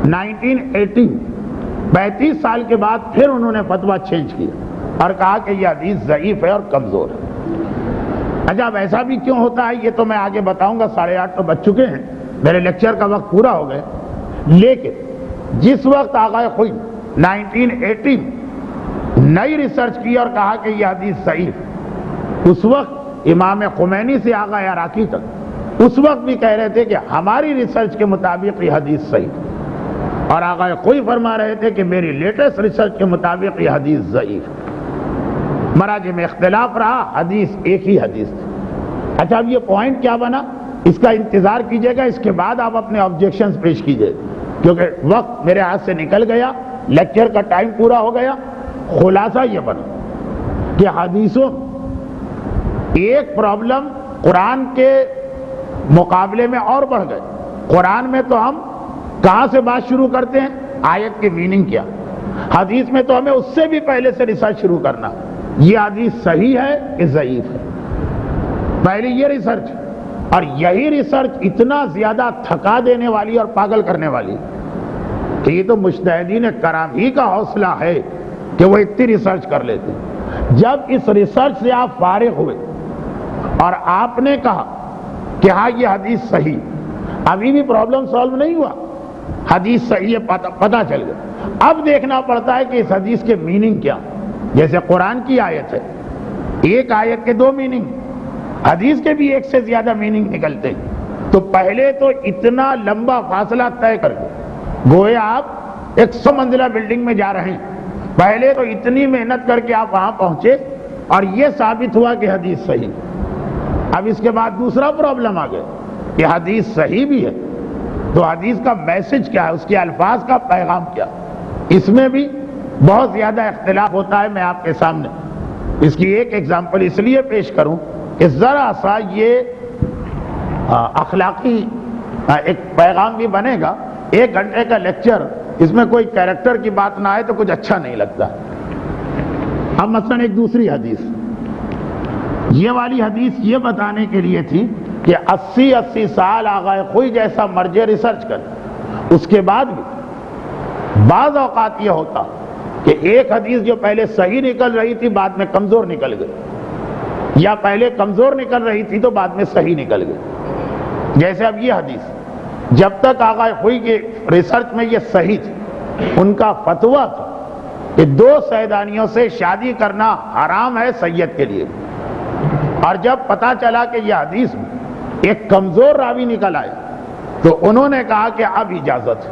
1918 35 سال کے بعد پھر انہوں نے فتویٰ چینج کیا اور کہا کہ یہ حدیث ضعیف ہے اور کمزور ہے۔ اچھا اب ایسا بھی کیوں ہوتا ہے یہ تو میں آگے بتاؤں گا، 8:30 تو بج چکے ہیں، میرے لیکچر کا وقت پورا ہو گیا۔ لیکن جس وقت آغا خوئی 1918 نئی ریسرچ کی اور کہا کہ یہ حدیث صحیح، اس وقت امام خمینی سے آغا عراقی تک اس وقت بھی کہہ رہے تھے کہ ہماری ریسرچ کے مطابق یہ حدیث صحیح، اور آغا خوئی فرما رہے تھے کہ میری لیٹسٹ ریسرچ کے مطابق یہ حدیث ضعیف ہے۔ مراجع میں اختلاف رہا، حدیث ایک ہی حدیث تھی۔ اچھا اب یہ پوائنٹ کیا بنا، اس کا انتظار کیجئے گا، اس کے بعد آپ اپنے آبجیکشنز پیش کیجئے، کیونکہ وقت میرے ہاتھ سے نکل گیا، لیکچر کا ٹائم پورا ہو گیا۔ خلاصہ یہ بنا کہ حدیثوں ایک پرابلم قرآن کے مقابلے میں اور بڑھ گئے۔ قرآن میں تو ہم کہاں سے بات شروع کرتے ہیں، آیت کی میننگ کیا، حدیث میں تو ہمیں اس سے بھی پہلے سے ریسرچ شروع کرنا، یہ حدیث صحیح ہے کہ ضعیف ہے، پہلے یہ ریسرچ۔ اور یہی ریسرچ اتنا زیادہ تھکا دینے والی اور پاگل کرنے والی کہ یہ تو مجتہدین کرام ہی کا حوصلہ ہے کہ وہ اتنی ریسرچ کر لیتے۔ جب اس ریسرچ سے آپ فارغ ہوئے اور آپ نے کہا کہ ہاں یہ حدیث صحیح، ابھی بھی پرابلم سالو نہیں ہوا، حدیث صحیح ہے پتہ چل گیا، اب دیکھنا پڑتا ہے کہ اس حدیث کے میننگ کیا۔ جیسے قرآن کی آیت ہے، ایک آیت کے 2 میننگ، حدیث کے بھی ایک سے زیادہ میننگ نکلتے ہیں، تو پہلے تو اتنا لمبا فاصلہ طے کر کے، گویا آپ 100 منزلہ بلڈنگ میں جا رہے ہیں، پہلے تو اتنی محنت کر کے آپ وہاں پہنچے اور یہ ثابت ہوا کہ حدیث صحیح۔ اب اس کے بعد دوسرا پرابلم آ گیا کہ حدیث صحیح بھی ہے تو حدیث کا میسج کیا ہے، اس کے الفاظ کا پیغام کیا، اس میں بھی بہت زیادہ اختلاف ہوتا ہے۔ میں آپ کے سامنے اس کی ایک ایگزامپل اس لیے پیش کروں کہ ذرا سا یہ اخلاقی ایک پیغام بھی بنے گا۔ 1 گھنٹے کا لیکچر، اس میں کوئی کیریکٹر کی بات نہ آئے تو کچھ اچھا نہیں لگتا۔ اب مثلا ایک دوسری حدیث، یہ والی حدیث یہ بتانے کے لیے تھی کہ 80 سال آغا خوئی جیسا مرجع ریسرچ کر، اس کے بعد بھی بعض اوقات یہ ہوتا کہ ایک حدیث جو پہلے صحیح نکل رہی تھی بعد میں کمزور نکل گئی، یا پہلے کمزور نکل رہی تھی تو بعد میں صحیح نکل گئی۔ جیسے اب یہ حدیث جب تک آغا خوئی کے ریسرچ میں یہ صحیح تھی، ان کا فتویٰ تھا کہ 2 سیدانیوں سے شادی کرنا حرام ہے سید کے لیے، اور جب پتا چلا کہ یہ حدیث میں ایک کمزور راوی نکل آئے تو انہوں نے کہا کہ اب اجازت ہے،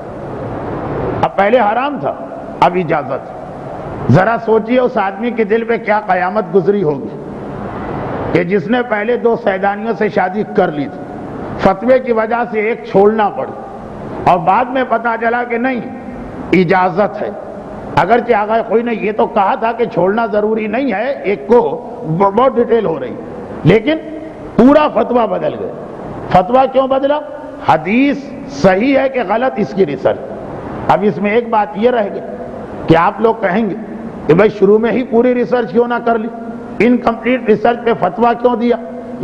اب پہلے حرام تھا اب اجازت ہے۔ ذرا سوچئے اس آدمی کے دل پہ کیا قیامت گزری ہوگی کہ جس نے پہلے 2 سیدانیوں سے شادی کر لی تھی، فتوے کی وجہ سے ایک چھوڑنا پڑی اور بعد میں پتا چلا کہ نہیں اجازت ہے۔ اگرچہ آغا خوئی نے یہ تو کہا تھا کہ چھوڑنا ضروری نہیں ہے، ایک کو بہت ڈیٹیل ہو رہی، لیکن پورا فتویٰ بدل گیا۔ فتویٰ کیوں بدلا؟ حدیث صحیح ہے کہ غلط، اس کی ریسرچ۔ اب اس میں ایک بات یہ رہ گئی کہ آپ لوگ کہیں گے کہ بھائی شروع میں ہی پوری ریسرچ کیوں نہ کر لی، انکمپلیٹ ریسرچ پہ فتویٰ کیوں دیا؟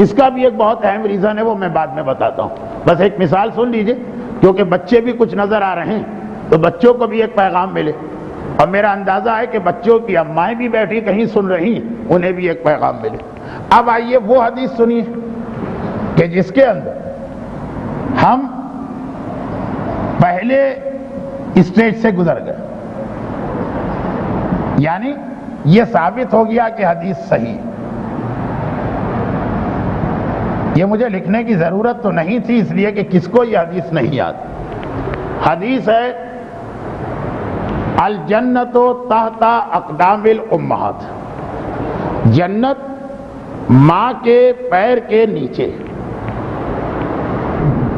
اس کا بھی ایک بہت اہم ریزن ہے، وہ میں بعد میں بتاتا ہوں۔ بس ایک مثال سن لیجئے، کیونکہ بچے بھی کچھ نظر آ رہے ہیں تو بچوں کو بھی ایک پیغام ملے، اور میرا اندازہ ہے کہ بچوں کی امائیں بھی بیٹھی کہیں سن رہی ہیں، انہیں بھی ایک پیغام ملے۔ اب آئیے وہ حدیث سنیے کہ جس کے اندر ہم پہلے اسٹیج سے گزر گئے، یعنی یہ ثابت ہو گیا کہ حدیث صحیح ہے۔ یہ مجھے لکھنے کی ضرورت تو نہیں تھی، اس لیے کہ کس کو یہ حدیث نہیں یاد۔ حدیث ہے الجنت تحت اقدام الامہات، جنت ماں کے پیر کے نیچے۔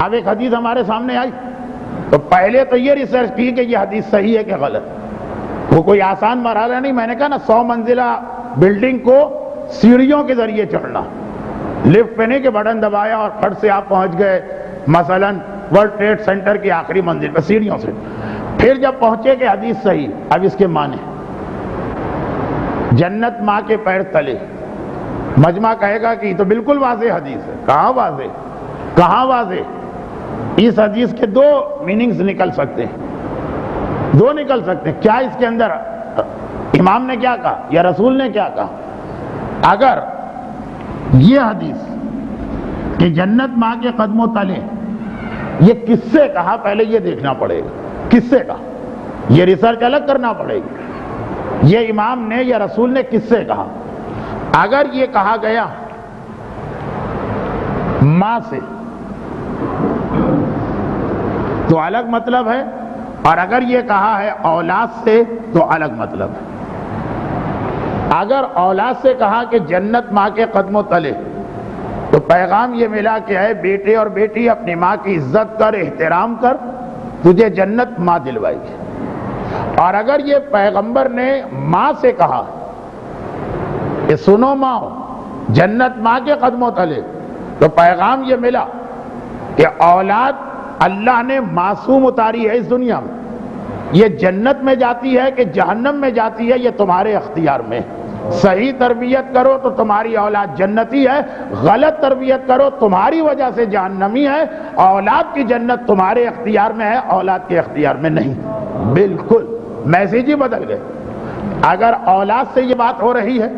اب ایک حدیث ہمارے سامنے آئی تو پہلے تو یہ ریسرچ کی کہ یہ حدیث صحیح ہے کہ غلط. وہ کوئی آسان مرحلہ نہیں. میں نے کہا نا 100 منزلہ بلڈنگ کو سیڑھیوں کے ذریعے چڑھنا, لفٹ پہ نہیں کہ بٹن دبایا اور پھٹ سے آپ پہنچ گئے مثلا ورلڈ ٹریڈ سینٹر کی آخری منزل پہ, سیڑھیوں سے. پھر جب پہنچے کہ حدیث صحیح, اب اس کے معنی جنت ماں کے پیر تلے. مجمع کہے گا کہ یہ تو بالکل واضح حدیث ہے. کہاں واضح, کہاں واضح؟ اس حدیث کے 2 میننگز نکل سکتے ہیں, 2 نکل سکتے ہیں. کیا اس کے اندر امام نے کیا کہا یا رسول نے کیا کہا؟ اگر یہ حدیث کہ جنت ماں کے قدموں تلے, یہ کس سے کہا پہلے یہ دیکھنا پڑے گا. کس سے کہا, یہ ریسرچ الگ کرنا پڑے گی. یہ امام نے یا رسول نے کس سے کہا؟ اگر یہ کہا گیا ماں سے تو الگ مطلب ہے, اور اگر یہ کہا ہے اولاد سے تو الگ مطلب ہے. اگر اولاد سے کہا کہ جنت ماں کے قدموں تلے, تو پیغام یہ ملا کہ اے بیٹے اور بیٹی اپنی ماں کی عزت کر, احترام کر, تجھے جنت ماں دلوائے گی. اور اگر یہ پیغمبر نے ماں سے کہا کہ سنو ماں, جنت ماں کے قدموں تلے, تو پیغام یہ ملا کہ اولاد اللہ نے معصوم اتاری ہے اس دنیا میں. یہ جنت میں جاتی ہے کہ جہنم میں جاتی ہے یہ تمہارے اختیار میں. صحیح تربیت کرو تو تمہاری اولاد جنتی ہے, غلط تربیت کرو تمہاری وجہ سے جہنمی ہے. اولاد کی جنت تمہارے اختیار میں ہے, اولاد کے اختیار میں نہیں. بالکل میسیج ہی بدل گئے. اگر اولاد سے یہ بات ہو رہی ہے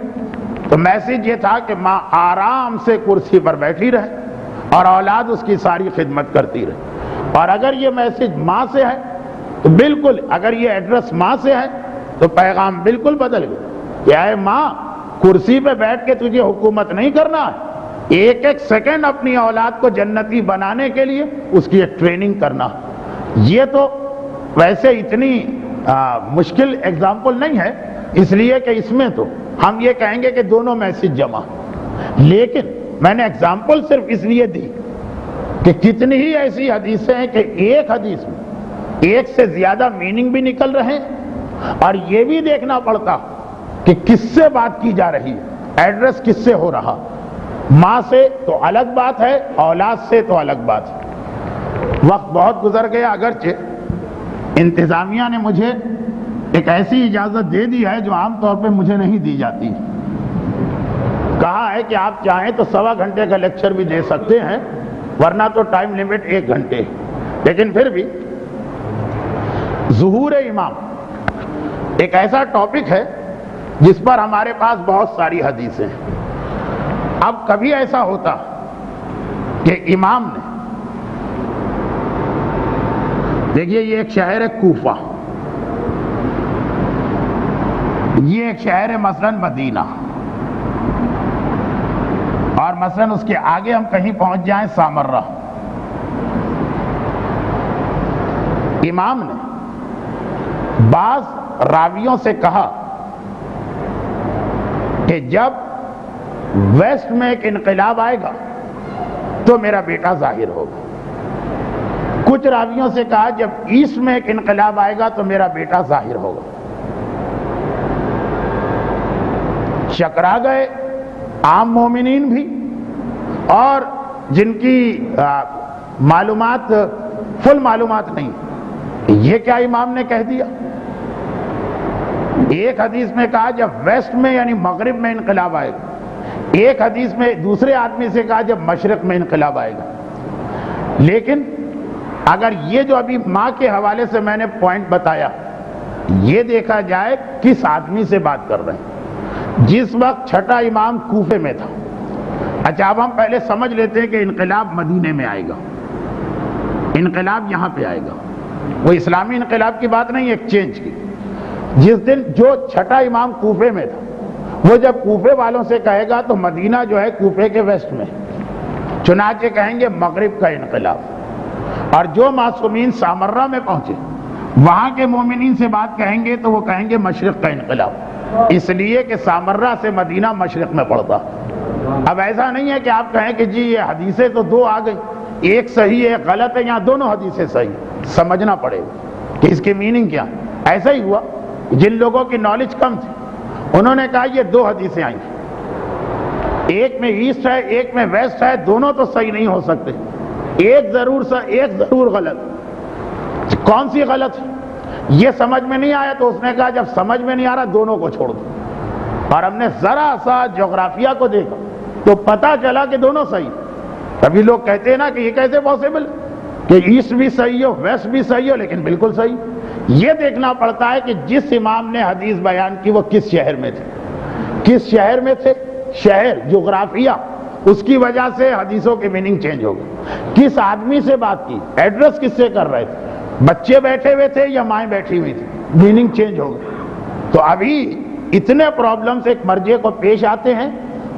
تو میسیج یہ تھا کہ ماں آرام سے کرسی پر بیٹھی رہے اور اولاد اس کی ساری خدمت کرتی رہے. اور اگر یہ میسیج ماں سے ہے تو بالکل, اگر یہ ایڈریس ماں سے ہے تو پیغام بالکل بدل گیا کہ اے ماں, کرسی پہ بیٹھ کے تجھے حکومت نہیں کرنا ہے, ایک ایک سیکنڈ اپنی اولاد کو جنتی بنانے کے لیے اس کی ایک ٹریننگ کرنا. یہ تو ویسے اتنی مشکل ایگزامپل نہیں ہے, اس لیے کہ اس میں تو ہم یہ کہیں گے کہ دونوں میسیج جمع. لیکن میں نے ایگزامپل صرف اس لیے دی کہ کتنی ہی ایسی حدیثیں ہیں کہ ایک حدیث میں ایک سے زیادہ میننگ بھی نکل رہے ہیں, اور یہ بھی دیکھنا پڑتا کہ کس سے بات کی جا رہی ہے, ایڈریس کس سے ہو رہا. ماں سے تو الگ بات ہے, اولاد سے تو الگ بات ہے. وقت بہت گزر گیا, اگرچہ انتظامیہ نے مجھے ایک ایسی اجازت دے دی ہے جو عام طور پہ مجھے نہیں دی جاتی. کہا ہے کہ آپ چاہیں تو 1.25 گھنٹے کا لیکچر بھی دے سکتے ہیں, ورنہ تو ٹائم لیمٹ 1 گھنٹے. لیکن پھر بھی ظہور امام ایک ایسا ٹاپک ہے جس پر ہمارے پاس بہت ساری حدیثیں ہیں. اب کبھی ایسا ہوتا کہ امام نے, دیکھیے یہ ایک شہر ہے کوفہ, یہ ایک شہر ہے مثلا مدینہ, اور مثلا اس کے آگے ہم کہیں پہنچ جائیں سامرہ. امام نے بعض راویوں سے کہا کہ جب ویسٹ میں ایک انقلاب آئے گا تو میرا بیٹا ظاہر ہوگا. کچھ راویوں سے کہا جب ایسٹ میں ایک انقلاب آئے گا تو میرا بیٹا ظاہر ہوگا. چکرا گئے عام مومنین بھی, اور جن کی معلومات فل معلومات نہیں. یہ کیا امام نے کہہ دیا؟ ایک حدیث میں کہا جب ویسٹ میں یعنی مغرب میں انقلاب آئے گا, ایک حدیث میں دوسرے آدمی سے کہا جب مشرق میں انقلاب آئے گا. لیکن اگر یہ جو ابھی ماں کے حوالے سے میں نے پوائنٹ بتایا, یہ دیکھا جائے کس آدمی سے بات کر رہے ہیں. جس وقت چھٹا امام کوفے میں تھا. اچھا اب ہم پہلے سمجھ لیتے ہیں کہ انقلاب مدینے میں آئے گا, انقلاب یہاں پہ آئے گا. وہ اسلامی انقلاب کی بات نہیں, ایک چینج کی. جس دن جو چھٹا امام کوفے میں تھا, وہ جب کوفے والوں سے کہے گا تو مدینہ جو ہے کوفے کے ویسٹ میں, چنانچہ کہیں گے مغرب کا انقلاب. اور جو معصومین سامرہ میں پہنچے وہاں کے مومنین سے بات کہیں گے تو وہ کہیں گے مشرق کا انقلاب, اس لیے کہ سامرہ سے مدینہ مشرق میں پڑتا. اب ایسا نہیں ہے کہ آپ کہیں کہ جی یہ حدیثیں تو 2 آ گئی, ایک صحیح ہے ایک غلط ہے, یہاں دونوں حدیثیں صحیح. سمجھنا پڑے گا کہ اس کی میننگ کیا ہے۔ ایسا ہی ہوا، جن لوگوں کی نالج کم تھی انہوں نے کہا یہ دو حدیثیں آئیں، ایک میں ایسٹ ہے ایک میں ویسٹ ہے، دونوں تو صحیح نہیں ہو سکتے، ایک ضرور غلط۔ کون سی غلط ہے یہ سمجھ میں نہیں آیا، تو اس نے کہا جب سمجھ میں نہیں آ رہا دونوں کو چھوڑ دو۔ اور ہم نے ذرا سا جغرافیہ کو دیکھا تو پتا چلا کہ دونوں صحیح۔ ابھی لوگ کہتے ہیں نا کہ یہ کیسے پاسبل کہ ایسٹ بھی صحیح ہو ویسٹ بھی صحیح ہو، لیکن بالکل صحیح۔ یہ دیکھنا پڑتا ہے کہ جس امام نے حدیث بیان کی وہ کس شہر میں تھے، کس شہر میں تھے، شہر جغرافیہ، اس کی وجہ سے حدیثوں کی میننگ چینج ہو گئی۔ کس آدمی سے بات کی، ایڈریس کس سے کر رہے تھے، بچے بیٹھے ہوئے تھے یا مائیں بیٹھی ہوئی تھی، میننگ چینج ہو گئی۔ تو ابھی اتنے پرابلمز ایک مرجع کو پیش آتے ہیں،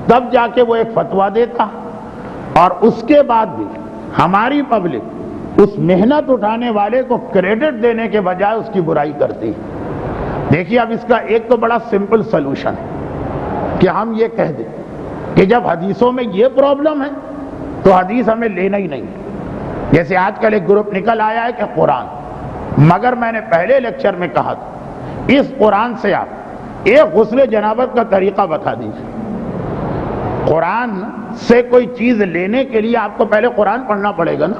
تب جا کے وہ ایک فتویٰ دیتا، اور اس کے بعد بھی ہماری پبلک اس محنت اٹھانے والے کو کریڈٹ دینے کے بجائے اس کی برائی کرتی ہے۔ دیکھیے اب اس کا ایک تو بڑا سمپل سلوشن ہے کہ ہم یہ کہہ دیں کہ جب حدیثوں میں یہ پرابلم ہے تو حدیث ہمیں لینا ہی نہیں۔ جیسے آج کل ایک گروپ نکل آیا ہے کہ قرآن، مگر میں نے پہلے لیکچر میں کہا تھا اس قرآن سے آپ ایک غسل جنابت کا طریقہ بتا دیجیے۔ قرآن سے کوئی چیز لینے کے لیے آپ کو پہلے قرآن پڑھنا پڑے گا نا،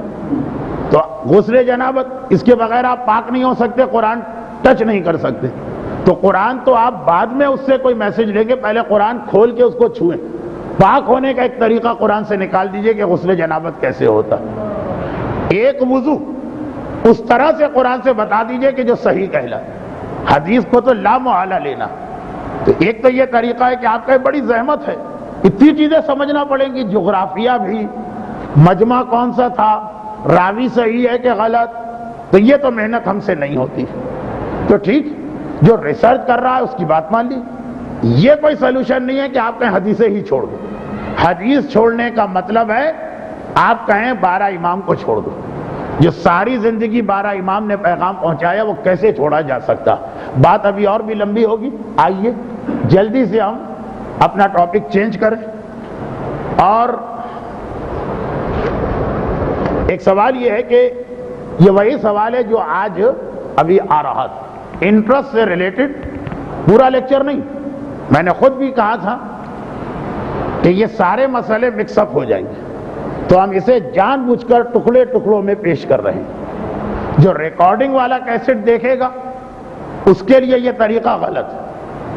تو غسل جنابت اس کے بغیر آپ پاک نہیں ہو سکتے، قرآن ٹچ نہیں کر سکتے۔ تو قرآن تو آپ بعد میں اس سے کوئی میسج لیں گے، پہلے قرآن کھول کے اس کو چھوئیں۔ پاک ہونے کا ایک طریقہ قرآن سے نکال دیجئے کہ غسل جنابت کیسے ہوتا، ایک وضو اس طرح سے قرآن سے بتا دیجئے کہ جو صحیح کہلا۔ حدیث کو تو لا محالہ لینا، تو ایک تو یہ طریقہ ہے کہ آپ کا بڑی زحمت ہے، اتنی چیزیں سمجھنا پڑیں گی، جغرافیہ بھی، مجمع کون سا تھا، راوی صحیح ہے کہ غلط، تو یہ تو محنت ہم سے نہیں ہوتی۔ تو ٹھیک، جو ریسرچ کر رہا ہے اس کی بات مان لی۔ یہ کوئی سلوشن نہیں ہے کہ آپ کہیں حدیثیں ہی چھوڑ دو۔ حدیث چھوڑنے کا مطلب ہے آپ کہیں 12 امام کو چھوڑ دو۔ جو ساری زندگی 12 امام نے پیغام پہنچایا وہ کیسے چھوڑا جا سکتا؟ بات ابھی اور بھی لمبی ہوگی، آئیے جلدی سے ہم اپنا ٹاپک چینج کریں۔ اور ایک سوال یہ ہے کہ یہ وہی سوال ہے جو آج ابھی آ رہا تھا، انٹرسٹ سے ریلیٹڈ، پورا لیکچر نہیں۔ میں نے خود بھی کہا تھا کہ یہ سارے مسئلے مکس اپ ہو جائیں گے، تو ہم اسے جان بوجھ کر ٹکڑے ٹکڑوں میں پیش کر رہے ہیں۔ جو ریکارڈنگ والا کیسٹ دیکھے گا اس کے لیے یہ طریقہ غلط ہے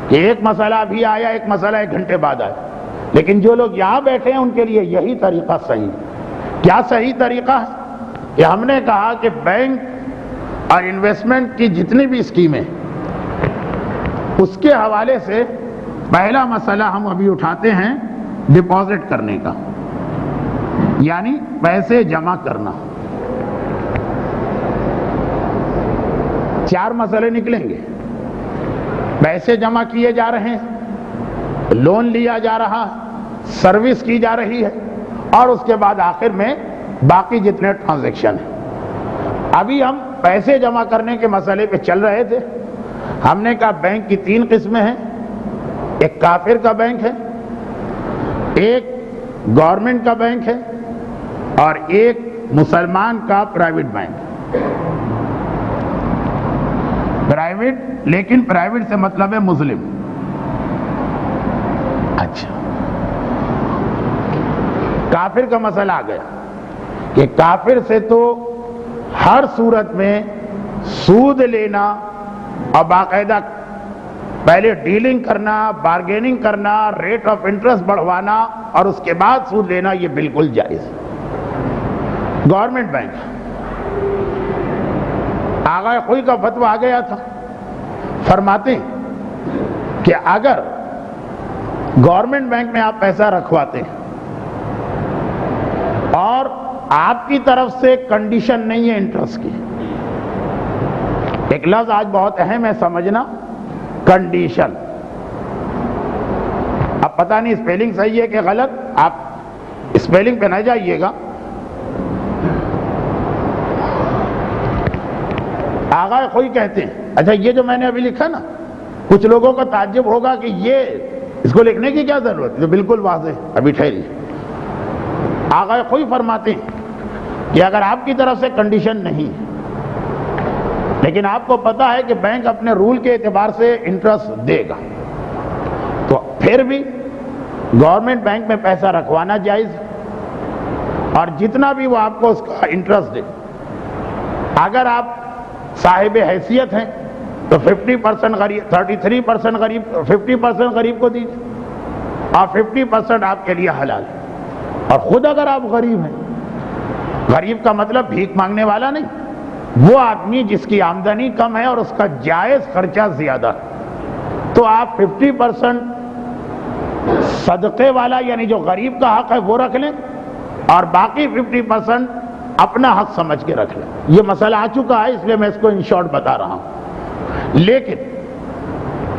کہ ایک مسئلہ ابھی آیا، ایک مسئلہ 1 گھنٹے بعد آیا، لیکن جو لوگ یہاں بیٹھے ہیں ان کے لیے یہی طریقہ صحیح ہے۔ کیا صحیح طریقہ ہے کہ ہم نے کہا کہ بینک اور انویسٹمنٹ کی جتنی بھی اسکیمیں، اس کے حوالے سے پہلا مسئلہ ہم ابھی اٹھاتے ہیں ڈپازٹ کرنے کا، یعنی پیسے جمع کرنا۔ 4 مسئلے نکلیں گے، پیسے جمع کیے جا رہے ہیں، لون لیا جا رہا ہے، سروس کی جا رہی ہے، اور اس کے بعد آخر میں باقی جتنے ٹرانزیکشن ہیں۔ ابھی ہم پیسے جمع کرنے کے مسئلے پہ چل رہے تھے۔ ہم نے کہا بینک کی 3 قسمیں ہیں، ایک کافر کا بینک ہے، ایک گورنمنٹ کا بینک ہے، اور ایک مسلمان کا پرائیویٹ بینک۔ پرائیویٹ، لیکن پرائیویٹ سے مطلب ہے مسلم۔ اچھا، کافر کا مسئلہ آ گیا کہ کافر سے تو ہر صورت میں سود لینا اور باقاعدہ پہلے ڈیلنگ کرنا، بارگیننگ کرنا، ریٹ آف انٹرسٹ بڑھوانا اور اس کے بعد سود لینا، یہ بالکل جائز ہے۔ گورنمنٹ بینک، آغا خوئی کا فتویٰ آ گیا تھا، فرماتے ہیں کہ اگر گورنمنٹ بینک میں آپ پیسہ رکھواتے ہیں اور آپ کی طرف سے کنڈیشن نہیں ہے انٹرسٹ کی، ایک لفظ آج بہت اہم ہے سمجھنا، کنڈیشن۔ اب پتہ نہیں اسپیلنگ صحیح ہے کہ غلط، آپ اسپیلنگ پہ نہ جائیے گا۔ آغا خوئی کہتے ہیں، اچھا یہ جو میں نے ابھی لکھا نا، کچھ لوگوں کو تعجب ہوگا کہ یہ اس کو لکھنے کی کیا ضرورت ہے، بالکل واضح، ابھی ٹھہریے۔ آغا خوئی فرماتے ہیں کہ اگر آپ کی طرف سے کنڈیشن نہیں لیکن آپ کو پتا ہے کہ بینک اپنے رول کے اعتبار سے انٹرسٹ دے گا، تو پھر بھی گورنمنٹ بینک میں پیسہ رکھوانا جائز ہے، اور جتنا بھی وہ آپ کو اس کا انٹرسٹ دے، اگر آپ صاحب حیثیت ہیں تو 50% غریب، 33% غریب، 50% غریب کو دیجیے، اور 50% آپ کے لیے حلال ہے۔ اور خود اگر آپ غریب ہیں، غریب کا مطلب بھیک مانگنے والا نہیں، وہ آدمی جس کی آمدنی کم ہے اور اس کا جائز خرچہ زیادہ ہے، تو آپ 50% صدقے والا یعنی جو غریب کا حق ہے وہ رکھ لیں، اور باقی 50% اپنا حق سمجھ کے رکھ لیں۔ یہ مسئلہ آ چکا ہے، اس لیے میں اس کو ان شارٹ بتا رہا ہوں۔ لیکن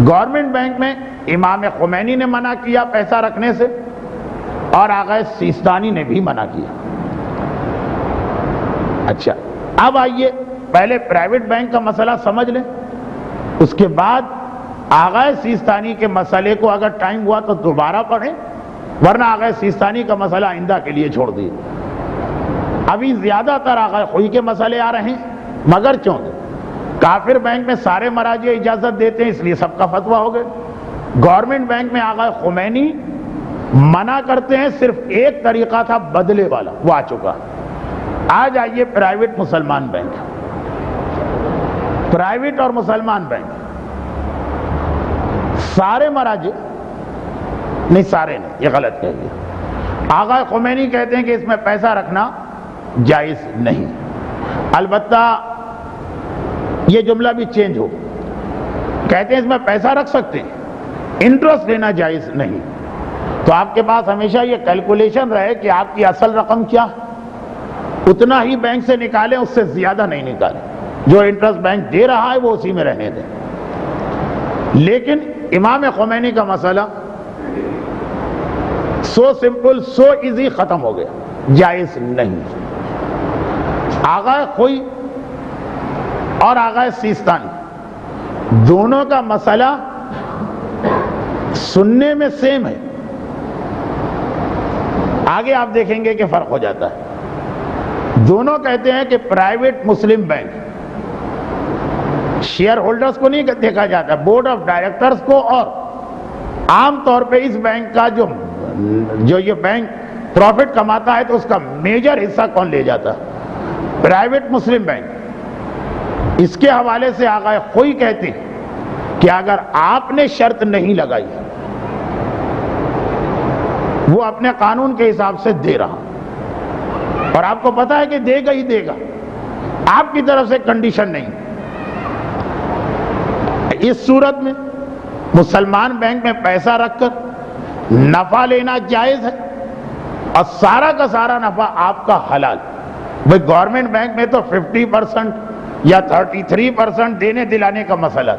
گورنمنٹ بینک میں امام خمینی نے منع کیا پیسہ رکھنے سے، اور آغا سیستانی نے بھی منع کیا۔ اچھا، اب آئیے پہلے پرائیویٹ بینک کا مسئلہ سمجھ لیں، اس کے بعد آغا سیستانی کے مسئلے کو اگر ٹائم ہوا تو دوبارہ پڑھیں، ورنہ آغا سیستانی کا مسئلہ آئندہ کے لیے چھوڑ دیے۔ ابھی زیادہ تر آغا خوئی کے مسئلے آ رہے ہیں، مگر چونکہ کافر بینک میں سارے مراجع اجازت دیتے ہیں اس لیے سب کا فتویٰ ہو گئے، گورنمنٹ بینک میں آغا خمینی منع کرتے ہیں، صرف ایک طریقہ تھا بدلے والا، وہ آ چکا۔ آج آئیے پرائیویٹ مسلمان بینک، پرائیویٹ اور مسلمان بینک سارے مراجع، نہیں سارے نہیں، یہ غلط کہہ گیا، آغا خمینی کہتے ہیں کہ اس میں پیسہ رکھنا جائز نہیں، البتہ یہ جملہ بھی چینج ہو، کہتے ہیں اس میں پیسہ رکھ سکتے ہیں، انٹرسٹ لینا جائز نہیں۔ تو آپ کے پاس ہمیشہ یہ کیلکولیشن رہے کہ آپ کی اصل رقم کیا، اتنا ہی بینک سے نکالیں، اس سے زیادہ نہیں نکالیں، جو انٹرسٹ بینک دے رہا ہے وہ اسی میں رہنے دیں۔ لیکن امام خمینی کا مسئلہ سو سمپل، سو ایزی ختم ہو گیا، جائز نہیں۔ آغا خوئی اور آغا سیستانی دونوں کا مسئلہ سننے میں سیم ہے، آگے آپ دیکھیں گے کہ فرق ہو جاتا ہے۔ دونوں کہتے ہیں کہ پرائیویٹ مسلم بینک شیئر ہولڈرز کو نہیں دیکھا جاتا، بورڈ آف ڈائریکٹرز کو، اور عام طور پہ اس بینک کا جو یہ بینک پروفٹ کماتا ہے تو اس کا میجر حصہ کون لے جاتا ہے؟ پرائیویٹ مسلم بینک۔ اس کے حوالے سے آغا خوئی کہتے ہیں کہ اگر آپ نے شرط نہیں لگائی، وہ اپنے قانون کے حساب سے دے رہا، اور آپ کو پتا ہے کہ دے گا ہی دے گا، آپ کی طرف سے کنڈیشن نہیں، اس صورت میں مسلمان بینک میں پیسہ رکھ کر نفع لینا جائز ہے، اور سارا کا سارا نفع آپ کا حلال۔ بھئی گورنمنٹ بینک میں تو 50% یا 33% دینے دلانے کا مسئلہ،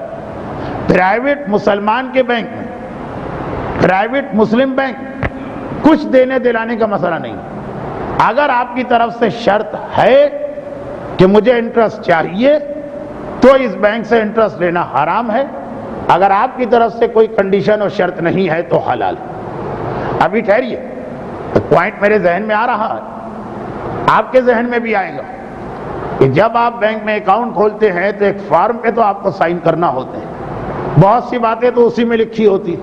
پرائیویٹ مسلمان کے بینک میں، پرائیویٹ مسلم بینک کچھ دینے دلانے کا مسئلہ نہیں۔ اگر آپ کی طرف سے شرط ہے کہ مجھے انٹرسٹ چاہیے تو اس بینک سے انٹرسٹ لینا حرام ہے، اگر آپ کی طرف سے کوئی کنڈیشن اور شرط نہیں ہے تو حلال۔ ابھی ٹھہریے، پوائنٹ میرے ذہن میں آ رہا ہے، آپ کے ذہن میں بھی آئے گا کہ جب آپ بینک میں اکاؤنٹ کھولتے ہیں تو ایک فارم پہ تو آپ کو سائن کرنا ہوتے ہیں، بہت سی باتیں تو اسی میں لکھی ہوتی،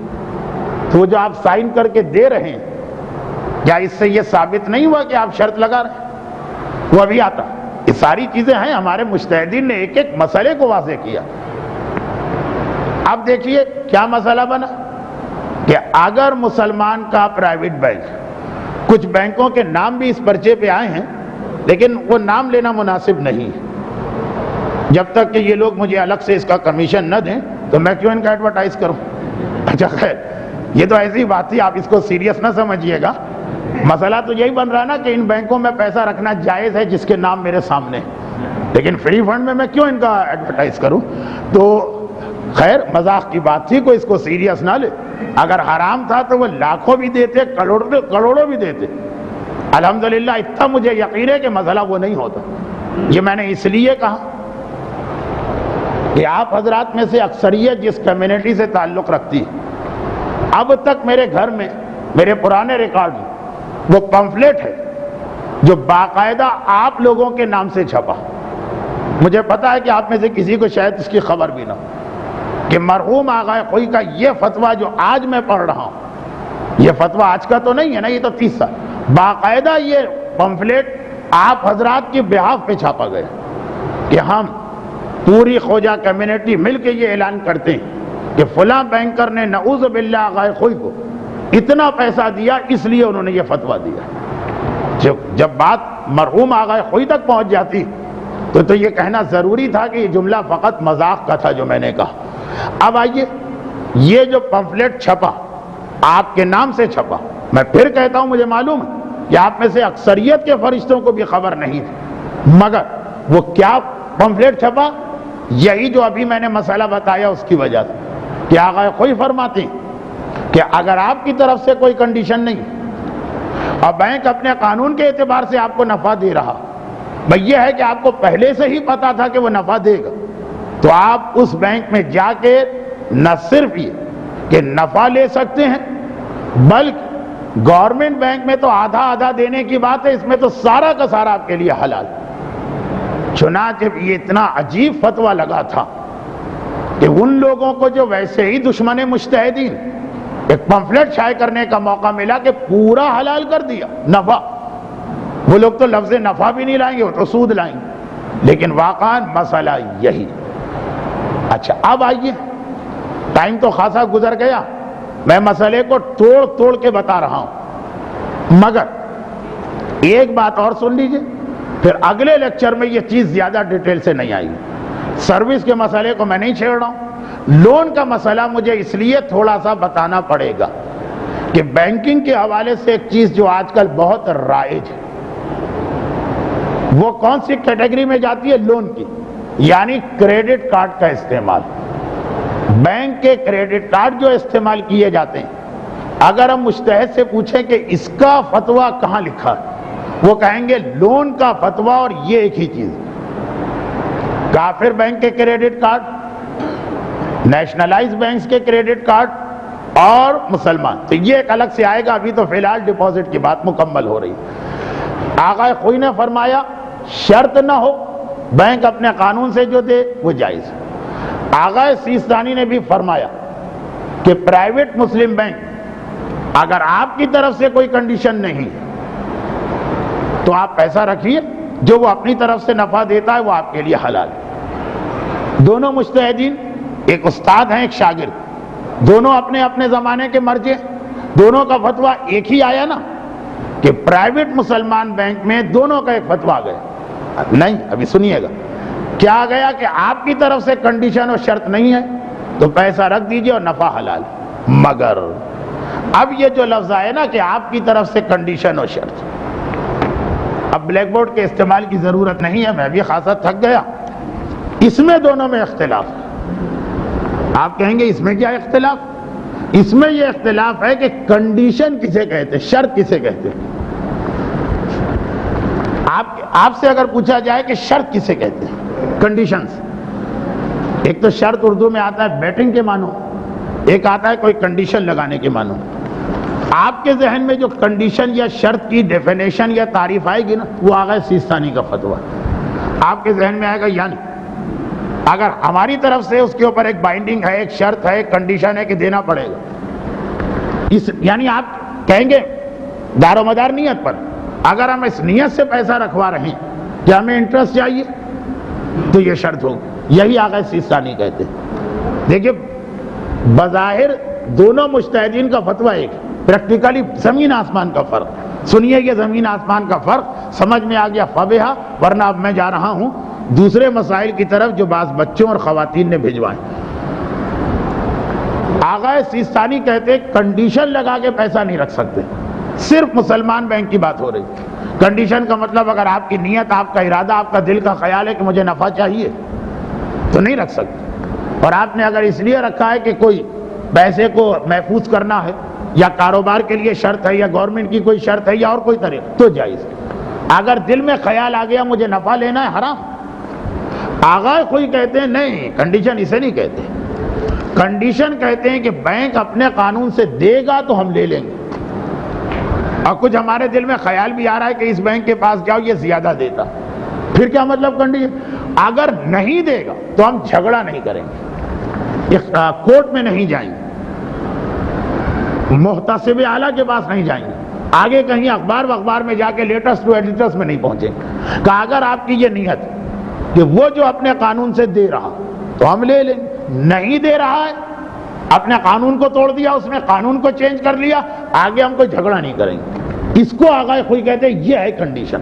تو وہ جو آپ سائن کر کے دے رہے ہیں، کیا اس سے یہ ثابت نہیں ہوا کہ آپ شرط لگا رہے ہیں؟ وہ ابھی آتا، یہ ساری چیزیں ہیں، ہمارے مجتہدین نے ایک ایک مسئلے کو واضح کیا۔ اب دیکھیے کیا مسئلہ بنا کہ اگر مسلمان کا پرائیویٹ بینک، کچھ بینکوں کے نام بھی اس پرچے پہ آئے ہیں لیکن وہ نام لینا مناسب نہیں، جب تک کہ یہ لوگ مجھے الگ سے اس کا کمیشن نہ دیں تو میں کیوں ان کا ایڈورٹائز کروں؟ اچھا خیر، یہ تو ایسی بات تھی، آپ اس کو سیریس نہ سمجھیے گا، مسئلہ تو یہی بن رہا نا کہ ان بینکوں میں پیسہ رکھنا جائز ہے جس کے نام میرے سامنے، لیکن فری فنڈ میں میں کیوں ان کا ایڈورٹائز کروں؟ تو خیر مذاق کی بات تھی، کوئی اس کو سیریس نہ لے، اگر حرام تھا تو وہ لاکھوں بھی دیتے، کروڑوں بھی دیتے، الحمدللہ اتنا مجھے یقین ہے کہ مسئلہ وہ نہیں ہوتا۔ یہ میں نے اس لیے کہا کہ آپ حضرات میں سے اکثریت جس کمیونٹی سے تعلق رکھتی ہے، اب تک میرے گھر میں، میرے پرانے ریکارڈ میں وہ پمفلیٹ ہے جو باقاعدہ آپ لوگوں کے نام سے چھپا، مجھے پتا ہے کہ آپ میں سے کسی کو شاید اس کی خبر بھی نہ ہو کہ مرحوم آغا خوئی کا یہ فتویٰ جو آج میں پڑھ رہا ہوں، یہ فتویٰ آج کا تو نہیں ہے نا، یہ تو 30 سال باقاعدہ یہ پمفلیٹ آپ حضرات کی بہاف پہ چھاپا گیا کہ ہم پوری خواجہ کمیونٹی مل کے یہ اعلان کرتے ہیں کہ فلاں بینکر نے نعوذ باللہ آغا خوئی کو اتنا پیسہ دیا، اس لیے انہوں نے یہ فتویٰ دیا۔ جب بات مرحوم آغا خوئی تک پہنچ جاتی تو یہ کہنا ضروری تھا کہ یہ جملہ فقط مذاق کا تھا جو میں نے کہا۔ اب آئیے، یہ جو پمفلیٹ چھپا آپ کے نام سے چھپا، میں پھر کہتا ہوں مجھے معلوم ہے کہ آپ میں سے اکثریت کے فرشتوں کو بھی خبر نہیں تھی، مگر وہ کیا پمفلیٹ چھپا؟ یہی جو ابھی میں نے مسئلہ بتایا اس کی وجہ سے کہ آغا خوئی فرماتے ہیں کہ اگر آپ کی طرف سے کوئی کنڈیشن نہیں اور بینک اپنے قانون کے اعتبار سے آپ کو نفع دے رہا، بھئی یہ ہے کہ آپ کو پہلے سے ہی پتا تھا کہ وہ نفع دے گا، تو آپ اس بینک میں جا کے نہ صرف یہ کہ نفع لے سکتے ہیں، بلکہ گورنمنٹ بینک میں تو آدھا آدھا دینے کی بات ہے، اس میں تو سارا کا سارا آپ کے لیے حلال۔ چنانچہ یہ اتنا عجیب فتویٰ لگا تھا کہ ان لوگوں کو جو ویسے ہی دشمن مجتہدین ایک پمفلیٹ شائع کرنے کا موقع ملا کہ پورا حلال کر دیا نفع۔ وہ لوگ تو لفظ نفع بھی نہیں لائیں گے، وہ تو سود لائیں گے، لیکن واقعاً مسئلہ یہی۔ اچھا اب آئیے، ٹائم تو خاصا گزر گیا، میں مسئلے کو توڑ توڑ کے بتا رہا ہوں، مگر ایک بات اور سن لیجئے، پھر اگلے لیکچر میں یہ چیز زیادہ ڈیٹیل سے نہیں آئی گی۔ سروس کے مسئلے کو میں نہیں چھیڑ رہا ہوں، لون کا مسئلہ مجھے اس لیے تھوڑا سا بتانا پڑے گا کہ بینکنگ کے حوالے سے ایک چیز جو آج کل بہت رائج ہے، وہ کون سی کیٹیگری میں جاتی ہے؟ لون کی، یعنی کریڈٹ کارڈ کا استعمال۔ بینک کے کریڈٹ کارڈ جو استعمال کیے جاتے ہیں، اگر ہم مجتہد سے پوچھیں کہ اس کا فتویٰ کہاں لکھا ہے، وہ کہیں گے لون کا فتویٰ اور یہ ایک ہی چیز۔ کافر بینک کے کریڈٹ کارڈ، نیشنلائز بینکس کے کریڈٹ کارڈ اور مسلمان، تو یہ ایک الگ سے آئے گا، ابھی تو فی الحال ڈپازٹ کی بات مکمل ہو رہی۔ آغا خوئی نے فرمایا شرط نہ ہو، بینک اپنے قانون سے جو دے وہ جائز۔ آغا سیستانی نے بھی فرمایا کہ پرائیویٹ مسلم بینک اگر آپ کی طرف سے کوئی کنڈیشن نہیں تو آپ پیسہ رکھیے، جو وہ اپنی طرف سے نفع دیتا ہے وہ آپ کے لیے حلال ہے۔ دونوں مجتہدین، ایک استاد ہیں ایک شاگرد، دونوں اپنے اپنے زمانے کے مرجع، دونوں کا فتویٰ ایک ہی آیا نا کہ پرائیویٹ مسلمان بینک میں دونوں کا ایک فتویٰ گیا۔ نہیں، ابھی سنیے گا، کیا گیا کہ آپ کی طرف سے کنڈیشن اور شرط نہیں ہے تو پیسہ رکھ دیجئے اور نفع حلال، مگر اب یہ جو لفظ آئے نا کہ آپ کی طرف سے کنڈیشن اور شرط، اب بلیک بورڈ کے استعمال کی ضرورت نہیں ہے، میں بھی خاصا تھک گیا، اس میں دونوں میں اختلاف ہے۔ آپ کہیں گے اس میں کیا اختلاف؟ اس میں یہ اختلاف ہے کہ کنڈیشن کسے کہتے ہیں، شرط کسے کہتے ہیں۔ آپ سے اگر پوچھا جائے کہ شرط کسے کہتے ہیں، کنڈیشنز، ایک تو شرط اردو میں آتا ہے بیٹنگ کے معنوں، ایک آتا ہے کوئی کنڈیشن لگانے کے معنوں۔ آپ کے ذہن میں جو کنڈیشن یا شرط کی ڈیفینیشن یا تعریف آئے گی نا، وہ آغا سیستانی کا فتویٰ آپ کے ذہن میں آئے گا، یعنی اگر ہماری طرف سے اس کے اوپر ایک بائنڈنگ ہے، ایک شرط ہے، ایک کنڈیشن ہے کہ دینا پڑے گا، یعنی آپ کہیں گے دار و مدار نیت پر، اگر ہم اس نیت سے پیسہ رکھوا رہے ہیں کہ ہمیں انٹرسٹ چاہیے تو یہ شرط ہوگی، یہی آغا سیستانی کہتے ہیں۔ دیکھیے بظاہر دونوں مجتہدین کا فتویٰ ایک، پریکٹیکلی زمین آسمان کا فرق۔ سنیے یہ زمین آسمان کا فرق سمجھ میں آ گیا فبہا، ورنہ اب میں جا رہا ہوں دوسرے مسائل کی طرف جو بعض بچوں اور خواتین نے بھجوائے۔ آغا سیستانی کہتے کنڈیشن لگا کے پیسہ نہیں رکھ سکتے، صرف مسلمان بینک کی بات ہو رہی۔ کنڈیشن کا مطلب اگر آپ کی نیت، آپ کا ارادہ، آپ کا دل کا خیال ہے کہ مجھے نفع چاہیے تو نہیں رکھ سکتے، اور آپ نے اگر اس لیے رکھا ہے کہ کوئی پیسے کو محفوظ کرنا ہے یا کاروبار کے لیے شرط ہے یا گورنمنٹ کی کوئی شرط ہے یا اور کوئی طریقہ تو جائز۔ اگر دل میں خیال آ گیا مجھے نفع لینا ہے، حرام۔ آغا کوئی کہتے ہیں نہیں، کنڈیشن اسے نہیں کہتے، کنڈیشن کہتے ہیں کہ بینک اپنے قانون سے دے گا تو ہم لے لیں گے، اور کچھ ہمارے دل میں خیال بھی آ رہا ہے کہ اس بینک کے پاس جاؤ یہ زیادہ دیتا، پھر کیا مطلب کنڈیشن؟ اگر نہیں دے گا تو ہم جھگڑا نہیں کریں گے، کورٹ میں نہیں جائیں گے، محتسب اعلیٰ کے پاس نہیں جائیں گے، آگے کہیں اخبار میں جا کے لیٹسٹ ٹو ایڈیٹرز میں نہیں پہنچیں گے کہ اگر آپ کی یہ نیت کہ وہ جو اپنے قانون سے دے رہا تو ہم لے لیں، نہیں دے رہا ہے، اپنے قانون کو توڑ دیا، اس نے قانون کو چینج کر لیا، آگے ہم کوئی جھگڑا نہیں کریں گے۔ اس کو آغا خوئی کہتے ہیں، یہ ہے کنڈیشن۔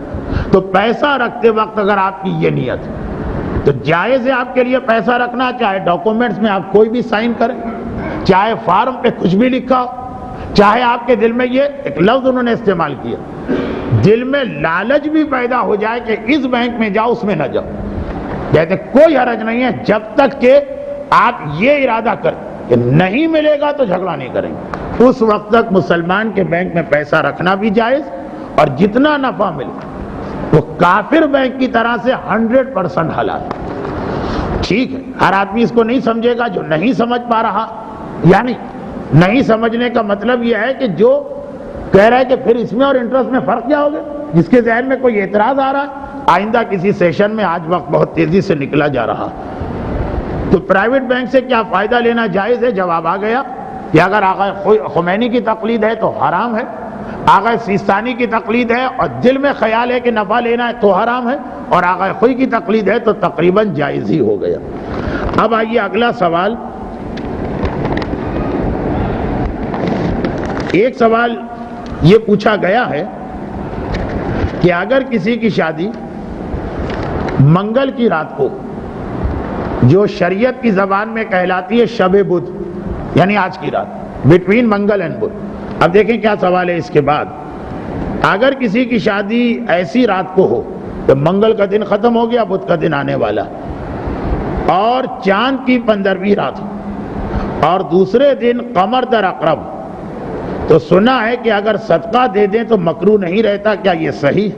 تو پیسہ رکھتے وقت اگر آپ کی یہ نیت ہے تو جائز ہے آپ کے لیے پیسہ رکھنا، چاہے ڈاکومنٹس میں آپ کوئی بھی سائن کریں، چاہے فارم پہ کچھ بھی لکھا ہو، چاہے آپ کے دل میں یہ ایک لفظ انہوں نے استعمال کیا، دل میں لالچ بھی پیدا ہو جائے کہ اس بینک میں جاؤ اس میں نہ جاؤ، کہتے کوئی حرج نہیں ہے جب تک کہ آپ یہ ارادہ کریں کہ نہیں ملے گا تو جھگڑا نہیں کریں گے، اس وقت تک مسلمان کے بینک میں پیسہ رکھنا بھی جائز، اور جتنا نفع ملے وہ کافر بینک کی طرح سے 100% حلال۔ ٹھیک ہے، ہر آدمی اس کو نہیں سمجھے گا، جو نہیں سمجھ پا رہا، یعنی نہیں سمجھنے کا مطلب یہ ہے کہ جو کہہ رہا ہے کہ پھر اس میں اور انٹرسٹ میں فرق کیا ہوگا، جس کے ذہن میں کوئی اعتراض آ رہا ہے آئندہ کسی سیشن میں، آج وقت بہت تیزی سے نکلا جا رہا، تو پرائیویٹ بینک سے کیا فائدہ لینا جائز ہے؟ جواب آ گیا کہ اگر آقا خمینی کی تقلید ہے تو حرام ہے، آقا سیستانی کی تقلید ہے اور دل میں خیال ہے کہ نفع لینا ہے تو حرام ہے، اور آقا خوئی کی تقلید ہے تو تقریباً جائز ہی ہو گیا۔ اب آئیے اگلا سوال، ایک سوال یہ پوچھا گیا ہے کہ اگر کسی کی شادی منگل کی رات کو، جو شریعت کی زبان میں کہلاتی ہے شب بدھ، یعنی آج کی رات، بٹوین منگل اینڈ بدھ۔ اب دیکھیں کیا سوال ہے اس کے بعد، اگر کسی کی شادی ایسی رات کو ہو تو منگل کا دن ختم ہو گیا، بدھ کا دن آنے والا، اور چاند کی 15ویں رات ہو اور دوسرے دن قمر در عقرب، تو سنا ہے کہ اگر صدقہ دے دیں تو مکروہ نہیں رہتا، کیا یہ صحیح؟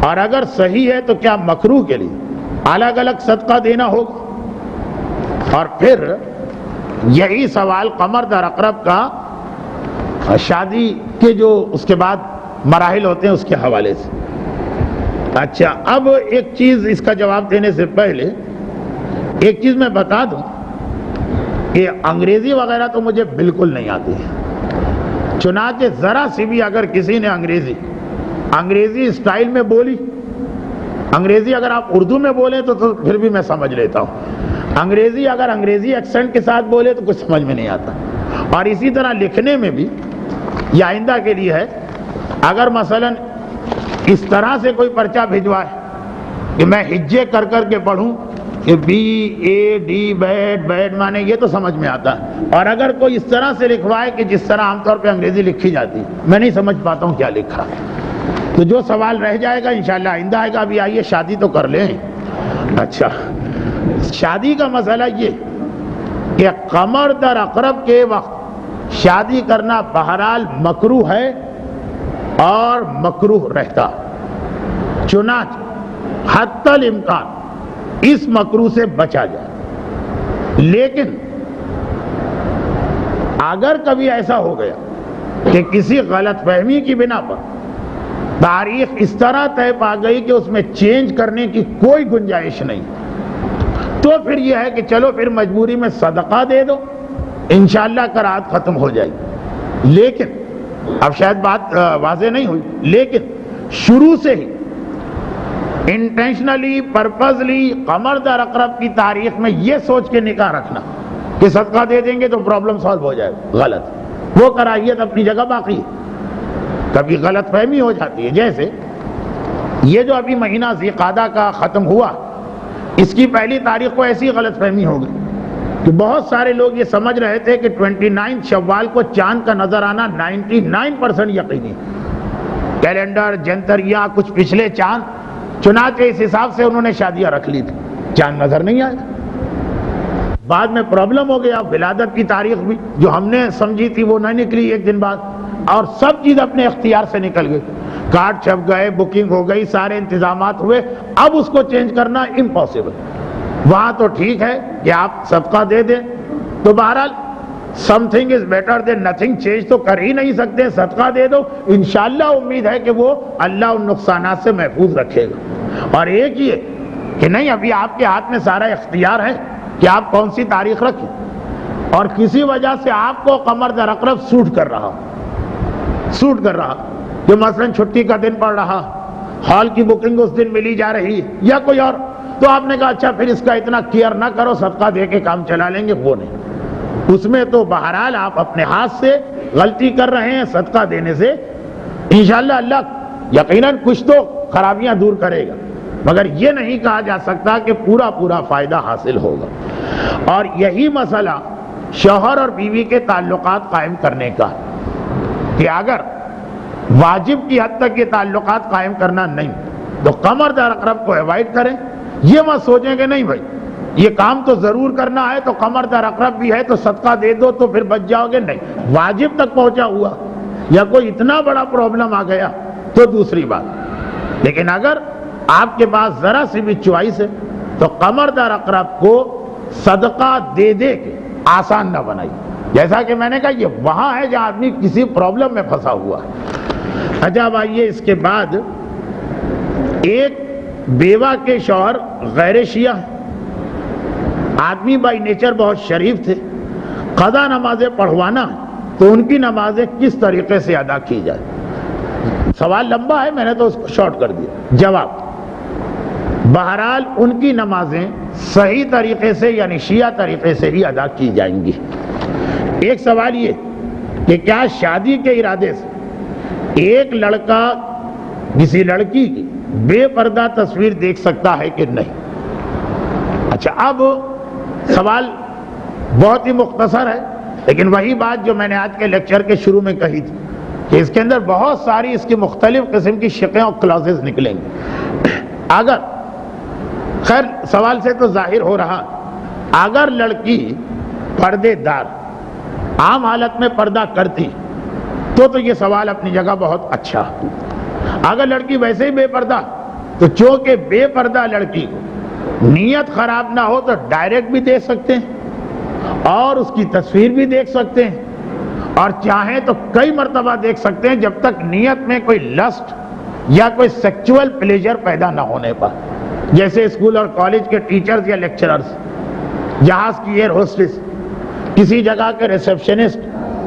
اور اگر صحیح ہے تو کیا مکروہ کے لیے الگ الگ صدقہ دینا ہوگا؟ اور پھر یہی سوال قمر در عقرب کا شادی کے جو اس کے بعد مراحل ہوتے ہیں اس کے حوالے سے۔ اچھا، اب ایک چیز اس کا جواب دینے سے پہلے ایک چیز میں بتا دوں کہ انگریزی وغیرہ تو مجھے بالکل نہیں آتی ہے، چنانچہ ذرا سی بھی اگر کسی نے انگریزی اسٹائل میں بولی، انگریزی اگر آپ اردو میں بولیں تو پھر بھی میں سمجھ لیتا ہوں، انگریزی اگر انگریزی ایکسنٹ کے ساتھ بولے تو کچھ سمجھ میں نہیں آتا، اور اسی طرح لکھنے میں بھی یہ آئندہ کے لیے ہے، اگر مثلا اس طرح سے کوئی پرچہ بھجوائے کہ میں ہجے کر کے پڑھوں کہ BAD بیڈ مانے یہ تو سمجھ میں آتا ہے، اور اگر کوئی اس طرح سے لکھوائے کہ جس طرح عام طور پہ انگریزی لکھی جاتی میں نہیں سمجھ پاتا ہوں کیا لکھا، تو جو سوال رہ جائے گا انشاءاللہ آئندہ آئے گا۔ ابھی آئیے شادی تو کر لیں۔ اچھا، شادی کا مسئلہ یہ کہ قمر در عقرب کے وقت شادی کرنا بہرحال مکروہ ہے اور مکروہ رہتا، چنانچہ حتی الامکان اس مکروہ سے بچا جائے، لیکن اگر کبھی ایسا ہو گیا کہ کسی غلط فہمی کی بنا پر تاریخ اس طرح طے پا گئی کہ اس میں چینج کرنے کی کوئی گنجائش نہیں، تو پھر یہ ہے کہ چلو پھر مجبوری میں صدقہ دے دو، انشاءاللہ قرآت ختم ہو جائے گی۔ لیکن اب شاید بات واضح نہیں ہوئی، لیکن شروع سے ہی انٹینشنلی پرپزلی قمر در عقرب کی تاریخ میں یہ سوچ کے نکاح رکھنا کہ صدقہ دے دیں گے تو پرابلم سالو ہو جائے، غلط، وہ کراہیت اپنی جگہ باقی ہے، کبھی غلط فہمی ہو جاتی ہے۔ جیسے یہ جو ابھی مہینہ ذی قعدہ کا ختم ہوا، اس کی پہلی تاریخ کو ایسی غلط فہمی ہو گئی کہ بہت سارے لوگ یہ سمجھ رہے تھے کہ 29 شوال کو چاند کا نظر آنا 99% یقینی، کیلنڈر جنتریا کچھ پچھلے چاند، چنانچہ اس حساب سے انہوں نے شادیاں رکھ لی تھی، چاند نظر نہیں آیا، بعد میں پرابلم ہو گیا، ولادت کی تاریخ بھی جو ہم نے سمجھی تھی وہ نہیں نکلی ایک دن بعد، اور سب چیز اپنے اختیار سے نکل گئی، کارڈ چھپ گئے، بکنگ ہو گئی، سارے انتظامات ہوئے، اب اس کو چینج کرنا امپاسبل۔ وہاں تو ٹھیک ہے کہ آپ صدقہ دے دیں، تو بہرحال some thing is better than nothing, change تو کر ہی نہیں سکتے، صدقہ دے دو، انشاءاللہ امید ہے کہ وہ اللہ ان نقصانات سے محفوظ رکھے گا۔ اور ایک یہ کہ نہیں ابھی آپ کے ہاتھ میں سارا اختیار ہے کہ آپ کون سی تاریخ رکھیں، اور کسی وجہ سے آپ کو قمر در اقرب سوٹ کر رہا کہ مثلا چھٹی کا دن پڑ رہا، ہال کی بکنگ اس دن ملی جا رہی یا کوئی اور، تو آپ نے کہا اچھا پھر اس کا اتنا کیئر نہ کرو، صدقہ دے کے کام چلا لیں گے، وہ نہیں، اس میں تو بہرحال آپ اپنے ہاتھ سے غلطی کر رہے ہیں، صدقہ دینے سے انشاءاللہ اللہ یقیناً کچھ تو خرابیاں دور کرے گا، مگر یہ نہیں کہا جا سکتا کہ پورا فائدہ حاصل ہوگا۔ اور یہی مسئلہ شوہر اور بیوی کے تعلقات قائم کرنے کا، کہ اگر واجب کی حد تک یہ تعلقات قائم کرنا نہیں تو قمر در اقرب کو ایوائڈ کریں۔ یہ مت سوچیں کہ نہیں بھائی یہ کام تو ضرور کرنا ہے تو قمر در اقرب بھی ہے تو صدقہ دے دو تو پھر بچ جاؤ گے، نہیں، واجب تک پہنچا ہوا یا کوئی اتنا بڑا پرابلم آ گیا تو دوسری بات، لیکن اگر آپ کے پاس ذرا سی بھی چوائس ہے تو قمر در اقرب کو صدقہ دے کے آسان نہ بنائی، جیسا کہ میں نے کہا یہ وہاں ہے جہاں آدمی کسی پرابلم میں پھنسا ہوا ہے۔ اچھا اب آئیے اس کے بعد، ایک بیوہ کے شوہر غیر شیعہ، آدمی بائی نیچر بہت شریف تھے، قضا نمازیں پڑھوانا تو ان کی نمازیں کس طریقے سے ادا کی جائے؟ سوال لمبا ہے، میں نے تو اس کو شارٹ کر دیا۔ جواب، بہرحال ان کی نمازیں صحیح طریقے سے یعنی شیعہ طریقے سے ہی ادا کی جائیں گی۔ ایک سوال یہ کہ کیا شادی کے ارادے سے ایک لڑکا کسی لڑکی کی بے پردہ تصویر دیکھ سکتا ہے کہ نہیں؟ اچھا اب سوال بہت ہی مختصر ہے، لیکن وہی بات جو میں نے آج کے لیکچر کے شروع میں کہی تھی کہ اس کے اندر بہت ساری اس کی مختلف قسم کی شقیں اور کلازز نکلیں گے۔ اگر خیر سوال سے تو ظاہر ہو رہا، اگر لڑکی پردے دار عام حالت میں پردہ کرتی تو یہ سوال اپنی جگہ بہت اچھا۔ اگر لڑکی ویسے ہی بے پردہ تو چونکہ بے پردہ لڑکی کو نیت خراب نہ ہو تو ڈائریکٹ بھی دیکھ سکتے ہیں اور اس کی تصویر بھی دیکھ سکتے ہیں، اور چاہیں تو کئی مرتبہ دیکھ سکتے ہیں جب تک نیت میں کوئی لسٹ یا کوئی سیکچول پلیجر پیدا نہ ہونے پر، جیسے اسکول اور کالج کے ٹیچرز یا لیکچررز، جہاز کی ایئر ہوسٹس، کسی جگہ کے ریسیپشنسٹ،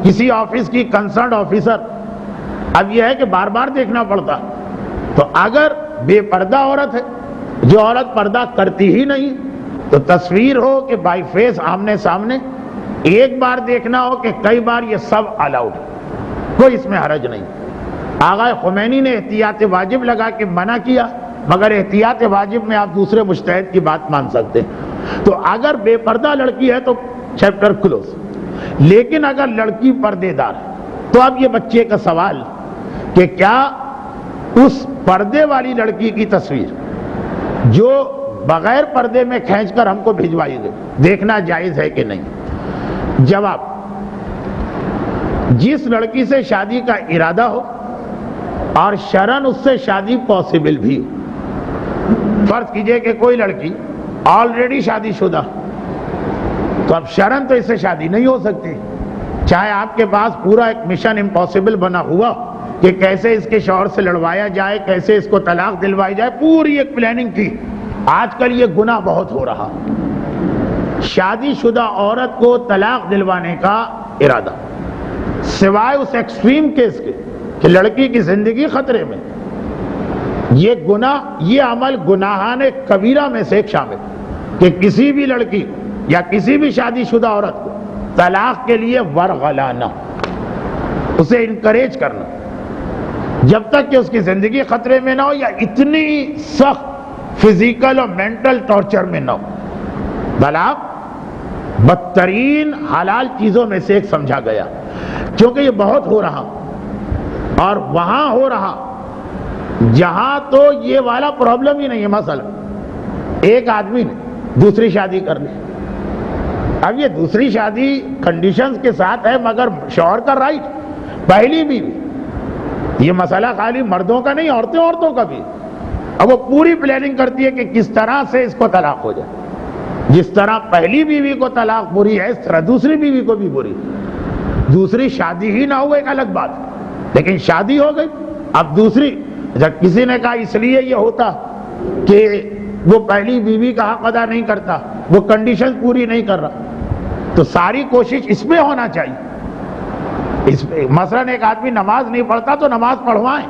کسی آفس کی کنسرنڈ آفیسر۔ اب یہ ہے کہ بار بار دیکھنا پڑتا، تو اگر بے پردہ عورت ہے، جو عورت پردہ کرتی ہی نہیں، تو تصویر ہو کہ بائی فیس آمنے سامنے، ایک بار دیکھنا ہو کہ کئی بار، یہ سب الاؤڈ، کوئی اس میں حرج نہیں۔ آغا خمینی نے احتیاط واجب لگا کے منع کیا، مگر احتیاط واجب میں آپ دوسرے مجتہد کی بات مان سکتے ہیں۔ تو اگر بے پردہ لڑکی ہے تو چیپٹر کلوز، لیکن اگر لڑکی پردے دار ہے تو اب یہ بچے کا سوال کہ کیا اس پردے والی لڑکی کی تصویر جو بغیر پردے میں کھینچ کر ہم کو بھجوائی گئی دیکھنا جائز ہے کہ نہیں؟ جواب، جس لڑکی سے شادی کا ارادہ ہو اور شرعاً اس سے شادی پاسبل بھی ہو، فرض کیجئے کہ کوئی لڑکی آلریڈی شادی شدہ، تو اب شرعاً تو اس سے شادی نہیں ہو سکتی، چاہے آپ کے پاس پورا ایک مشن امپاسبل بنا ہوا کہ کیسے اس کے شوہر سے لڑوایا جائے، کیسے اس کو طلاق دلوائی جائے، پوری ایک پلاننگ کی۔ آج کل یہ گناہ بہت ہو رہا، شادی شدہ عورت کو طلاق دلوانے کا ارادہ، سوائے اس ایکسٹریم کیس کے کہ لڑکی کی زندگی خطرے میں، یہ گناہ، یہ عمل گناہان کبیرہ میں سے ایک شامل، کہ کسی بھی لڑکی یا کسی بھی شادی شدہ عورت کو طلاق کے لیے ورغلانا، اسے انکریج کرنا، جب تک کہ اس کی زندگی خطرے میں نہ ہو یا اتنی سخت فزیکل اور مینٹل ٹارچر میں نہ ہو۔ طلاق بدترین حلال چیزوں میں سے ایک سمجھا گیا، کیونکہ یہ بہت ہو رہا، اور وہاں ہو رہا جہاں تو یہ والا پرابلم ہی نہیں ہے۔ مثلا ایک آدمی نے دوسری شادی کر لی، اب یہ دوسری شادی کنڈیشنز کے ساتھ ہے، مگر شوہر کا رائٹ، پہلی بیوی، یہ مسئلہ خالی مردوں کا نہیں، عورتوں کا بھی۔ اب وہ پوری پلاننگ کرتی ہے کہ کس طرح سے اس کو طلاق ہو جائے، جس طرح پہلی بیوی کو طلاق بری ہے اس طرح دوسری بیوی کو بھی بری۔ دوسری شادی ہی نہ ہو ایک الگ بات، لیکن شادی ہو گئی، اب دوسری، جب کسی نے کہا اس لیے یہ ہوتا کہ وہ پہلی بیوی کا حق ادا نہیں کرتا، وہ کنڈیشن پوری نہیں کر رہا، تو ساری کوشش اس میں ہونا چاہیے۔ مثلاً ایک آدمی نماز نہیں پڑھتا تو نماز پڑھوائیں،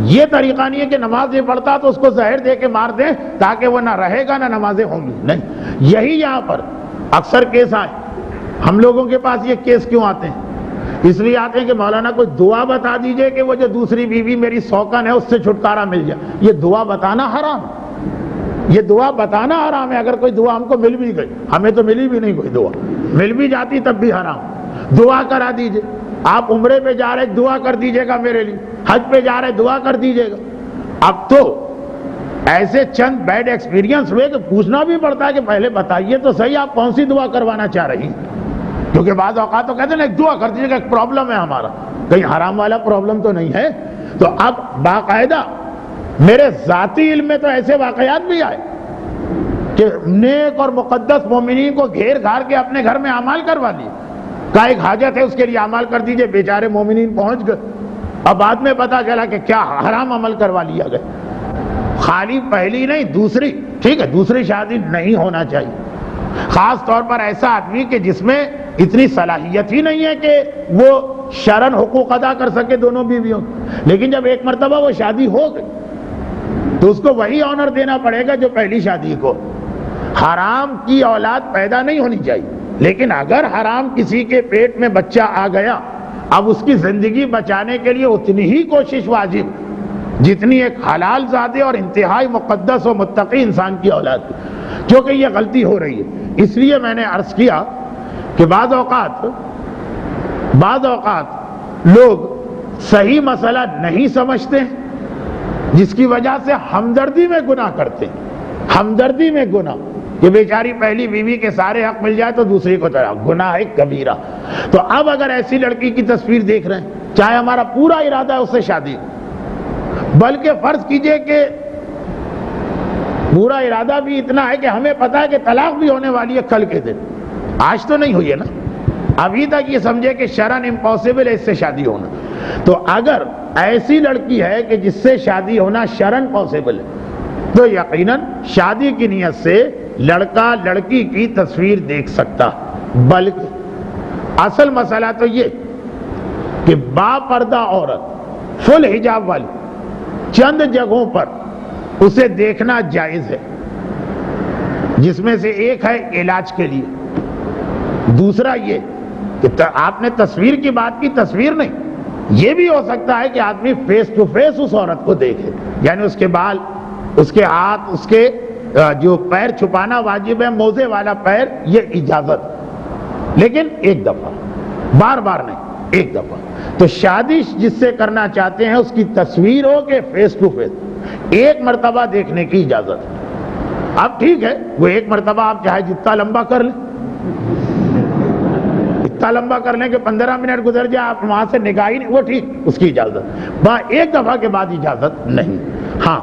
یہ طریقہ نہیں ہے کہ نماز نہیں پڑھتا تو اس کو زہر دے کے مار دیں تاکہ وہ نہ رہے گا نہ نمازیں ہوں گی، نہیں۔ یہی یہاں پر اکثر کیس آئے، ہم لوگوں کے پاس یہ کیس کیوں آتے ہیں؟ اس لیے آتے ہیں کہ مولانا کوئی دعا بتا دیجئے کہ وہ جو دوسری بیوی میری سوکن ہے اس سے چھٹکارا مل جائے۔ یہ دعا بتانا حرام، یہ دعا بتانا حرام ہے۔ اگر کوئی دعا ہم کو مل بھی گئی، ہمیں تو ملی بھی نہیں کوئی دعا، مل بھی جاتی تب بھی حرام۔ دعا کرا دیجئے، آپ عمرے پہ جا رہے دعا کر دیجئے گا میرے لیے، حج پہ جا رہے دعا کر دیجئے گا۔ اب تو ایسے چند بیڈ ایکسپیرینس ہوئے کہ پوچھنا بھی پڑتا ہے کہ پہلے بتائیے تو صحیح آپ کون سی دعا کروانا چاہ رہی ہیں، کیونکہ بعض اوقات تو کہتے ہیں ایک دعا کر دیجیے گا، ایک پرابلم ہے ہمارا، کہیں حرام والا پرابلم تو نہیں ہے۔ تو اب باقاعدہ میرے ذاتی علم میں تو ایسے واقعات بھی آئے کہ نیک اور مقدس مومنین کو گھیر گھار کے اپنے گھر میں اعمال کروا لیے، کہا ایک حاجت ہے اس کے لیے اعمال کر دیجئے، بیچارے مومنین پہنچ گئے، اب بعد میں پتا چلا کہ کیا حرام عمل کروا لیا گیا۔ خالی پہلی نہیں دوسری، ٹھیک ہے دوسری شادی نہیں ہونا چاہیے، خاص طور پر ایسا آدمی کہ جس میں اتنی صلاحیت ہی نہیں ہے کہ وہ شرعن حقوق ادا کر سکے دونوں بیویوں، لیکن جب ایک مرتبہ وہ شادی ہو گئی تو اس کو وہی آنر دینا پڑے گا جو پہلی شادی کو۔ حرام کی اولاد پیدا نہیں ہونی چاہیے، لیکن اگر حرام کسی کے پیٹ میں بچہ آ گیا، اب اس کی زندگی بچانے کے لیے اتنی ہی کوشش واجب جتنی ایک حلال زادے اور انتہائی مقدس و متقی انسان کی اولاد کی، کیونکہ یہ غلطی ہو رہی ہے۔ اس لیے میں نے عرض کیا کہ بعض اوقات لوگ صحیح مسئلہ نہیں سمجھتے جس کی وجہ سے ہمدردی میں گناہ کرتے ہیں، ہمدردی میں گناہ، کہ بیچاری پہلی بیوی کے سارے حق مل جائے تو دوسری کو طلاق، گناہ ہے کبیرہ۔ تو اب اگر ایسی لڑکی کی تصویر دیکھ رہے ہیں، چاہے ہمارا پورا ارادہ ہے اس سے شادی، بلکہ فرض کیجئے کہ پورا ارادہ بھی اتنا ہے کہ ہمیں پتا ہے کہ طلاق بھی ہونے والی ہے کل کے دن، آج تو نہیں ہوئی ہے نا، ابھی تک یہ سمجھے کہ شرعن امپاسبل ہے اس سے شادی ہونا، تو اگر ایسی لڑکی ہے کہ جس سے شادی ہونا شرعن پاسبل ہے تو یقیناً شادی کی نیت سے لڑکا لڑکی کی تصویر دیکھ سکتا، بلکہ اصل مسئلہ تو یہ کہ با پردہ عورت فل حجاب والی چند جگہوں پر اسے دیکھنا جائز ہے، جس میں سے ایک ہے علاج کے لیے، دوسرا یہ کہ آپ نے تصویر کی بات کی، تصویر نہیں، یہ بھی ہو سکتا ہے کہ آدمی فیس ٹو فیس اس عورت کو دیکھے، یعنی اس کے بال، اس کے ہاتھ، اس کے جو پیر چھپانا واجب ہے، موزے والا پیر، یہ اجازت، لیکن ایک دفعہ، بار بار نہیں، ایک دفعہ۔ تو شادی جس سے کرنا چاہتے ہیں اس کی تصویر ہو کہ فیس ٹو فیس، ایک مرتبہ دیکھنے کی اجازت ہے۔ اب ٹھیک ہے وہ ایک مرتبہ آپ چاہے جتنا لمبا کر لیں، اتنا لمبا کر لیں کہ 15 منٹ گزر جائے آپ وہاں سے نگاہ ہی نہیں، وہ ٹھیک، اس کی اجازت، ایک دفعہ کے بعد اجازت نہیں۔ ہاں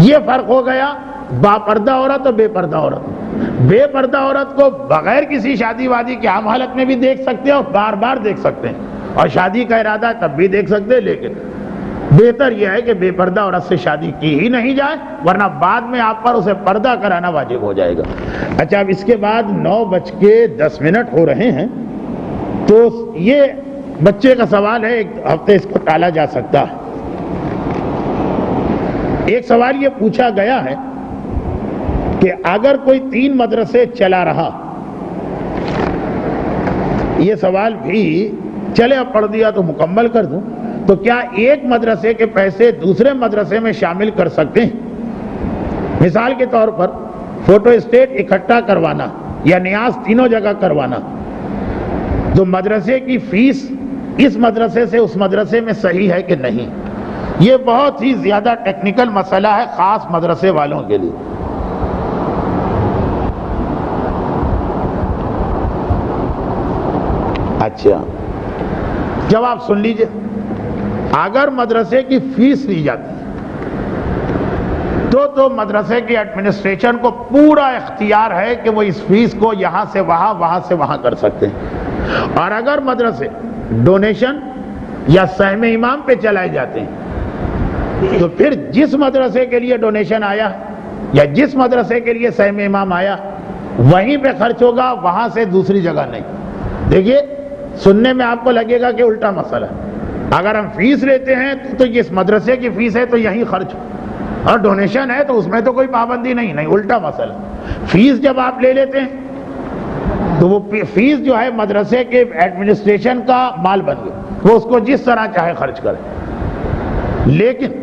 یہ فرق ہو گیا با پردہ عورت اور بے پردہ عورت۔ بے پردہ عورت کو بغیر کسی شادی وادی کے عام حالت میں بھی دیکھ سکتے ہیں اور بار بار دیکھ سکتے ہیں، اور شادی کا ارادہ ہے تب بھی دیکھ سکتے ہیں، لیکن بہتر یہ ہے کہ بے پردہ عورت سے شادی کی ہی نہیں جائے، ورنہ بعد میں آپ پر اسے پردہ کرانا واجب ہو جائے گا۔ اچھا، اب اس کے بعد 9:10 ہو رہے ہیں، تو یہ بچے کا سوال ہے، ایک ہفتے اس کو ٹالا جا سکتا ہے۔ ایک سوال یہ پوچھا گیا ہے کہ اگر کوئی 3 مدرسے چلا رہا، یہ سوال بھی چلے اب پڑھ دیا تو مکمل کر دوں، تو کیا ایک مدرسے کے پیسے دوسرے مدرسے میں شامل کر سکتے ہیں؟ مثال کے طور پر فوٹو اسٹیٹ اکٹھا کروانا یا نیاز تینوں جگہ کروانا، تو مدرسے کی فیس اس مدرسے سے اس مدرسے میں صحیح ہے کہ نہیں؟ یہ بہت ہی زیادہ ٹیکنیکل مسئلہ ہے خاص مدرسے والوں کے لیے۔ اچھا، جواب سن لیجئے۔ اگر مدرسے کی فیس لی جاتی تو مدرسے کی ایڈمنسٹریشن کو پورا اختیار ہے کہ وہ اس فیس کو یہاں سے وہاں، وہاں سے وہاں کر سکتے ہیں، اور اگر مدرسے ڈونیشن یا سہم امام پہ چلائے جاتے ہیں تو پھر جس مدرسے کے لیے ڈونیشن آیا یا جس مدرسے کے لیے سہم امام آیا وہیں پہ خرچ ہوگا، وہاں سے دوسری جگہ نہیں۔ دیکھیے سننے میں آپ کو لگے گا کہ الٹا مسئلہ ہے، اگر ہم فیس لیتے ہیں تو اس مدرسے کی فیس ہے تو یہیں خرچ ہو، اور ڈونیشن ہے تو اس میں تو کوئی پابندی نہیں، الٹا مسئلہ۔ فیس جب آپ لے لیتے ہیں تو وہ فیس جو ہے مدرسے کے ایڈمنسٹریشن کا مال بن گئی، وہ اس کو جس طرح چاہے خرچ کرے۔ لیکن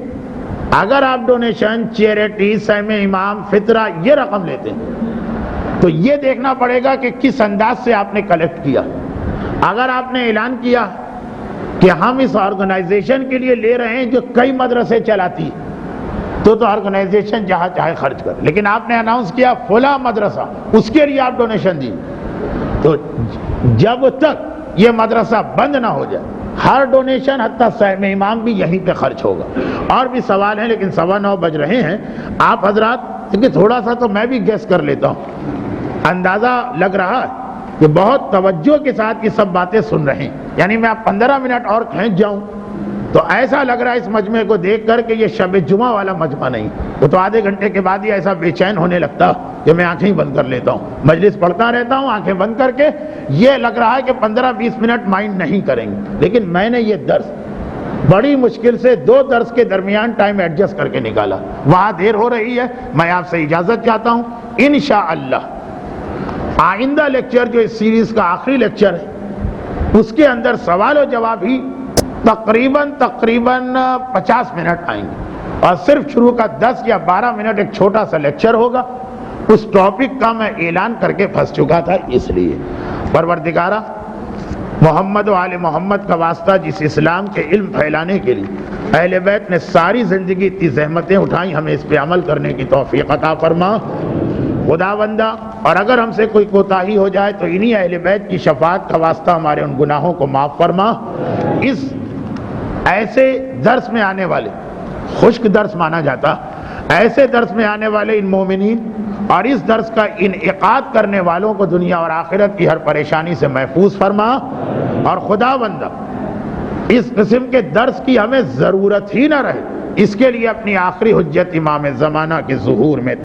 اگر آپ ڈونیشن، چیریٹی، سہم امام، فطرہ یہ رقم لیتے ہیں تو یہ دیکھنا پڑے گا کہ کس انداز سے آپ نے کلیکٹ کیا۔ اگر آپ نے اعلان کیا کہ ہم اس آرگنائزیشن کے لیے لے رہے ہیں جو کئی مدرسے چلاتی ہے، تو آرگنائزیشن جہاں چاہے خرچ کر، لیکن آپ نے اناؤنس کیا فلاں مدرسہ، اس کے لیے آپ ڈونیشن دی، تو جب تک یہ مدرسہ بند نہ ہو جائے ہر ڈونیشن حتیٰ سہم امام بھی یہیں پہ خرچ ہوگا۔ اور بھی سوال ہیں لیکن 9:15 بج رہے ہیں۔ آپ حضرات کیونکہ تھوڑا سا تو میں بھی گیس کر لیتا ہوں، اندازہ لگ رہا ہے کہ بہت توجہ کے ساتھ یہ سب باتیں سن رہے ہیں، یعنی میں اب 15 منٹ اور کھینچ جاؤں تو ایسا لگ رہا ہے اس مجمع کو دیکھ کر کہ یہ شب جمعہ والا مجمع نہیں، وہ تو آدھے گھنٹے کے بعد ہی ایسا بے چین ہونے لگتا کہ میں آنکھیں بند کر لیتا ہوں، مجلس پڑھتا رہتا ہوں آنکھیں بند کر کے، یہ لگ رہا ہے کہ 15-20 منٹ مائنڈ نہیں کریں گے۔ لیکن میں نے یہ درس بڑی مشکل سے 2 درس کے درمیان ٹائم ایڈجسٹ کر کے نکالا، وہاں دیر ہو رہی ہے، میں آپ سے اجازت چاہتا ہوں۔ انشاءاللہ آئندہ لیکچر جو اس سیریز کا آخری لیکچر ہے اس کے اندر سوال و جواب ہی تقریباً 50 منٹ آئیں گے، اور صرف شروع کا 10 یا 12 منٹ ایک چھوٹا سا لیکچر ہوگا۔ اس ٹاپک کا میں اعلان کر کے پھنس چکا تھا، اس لیے پروردگارہ محمد و آل محمد کا واسطہ جس اسلام کے علم پھیلانے کے لیے اہل بیت نے ساری زندگی اتنی زحمتیں اٹھائیں، ہمیں اس پہ عمل کرنے کی توفیق عطا فرما خداوندہ، اور اگر ہم سے کوئی کوتاہی ہو جائے تو انہی اہل بیت کی شفاعت کا واسطہ ہمارے ان گناہوں کو معاف فرما۔ اس ایسے درس میں آنے والے، خشک درس مانا جاتا، ایسے درس میں آنے والے ان مومنین اور اس درس کا انعقاد کرنے والوں کو دنیا اور آخرت کی ہر پریشانی سے محفوظ فرما، اور خداوندہ اس قسم کے درس کی ہمیں ضرورت ہی نہ رہے، اس کے لیے اپنی آخری حجت امام زمانہ کے ظہور میں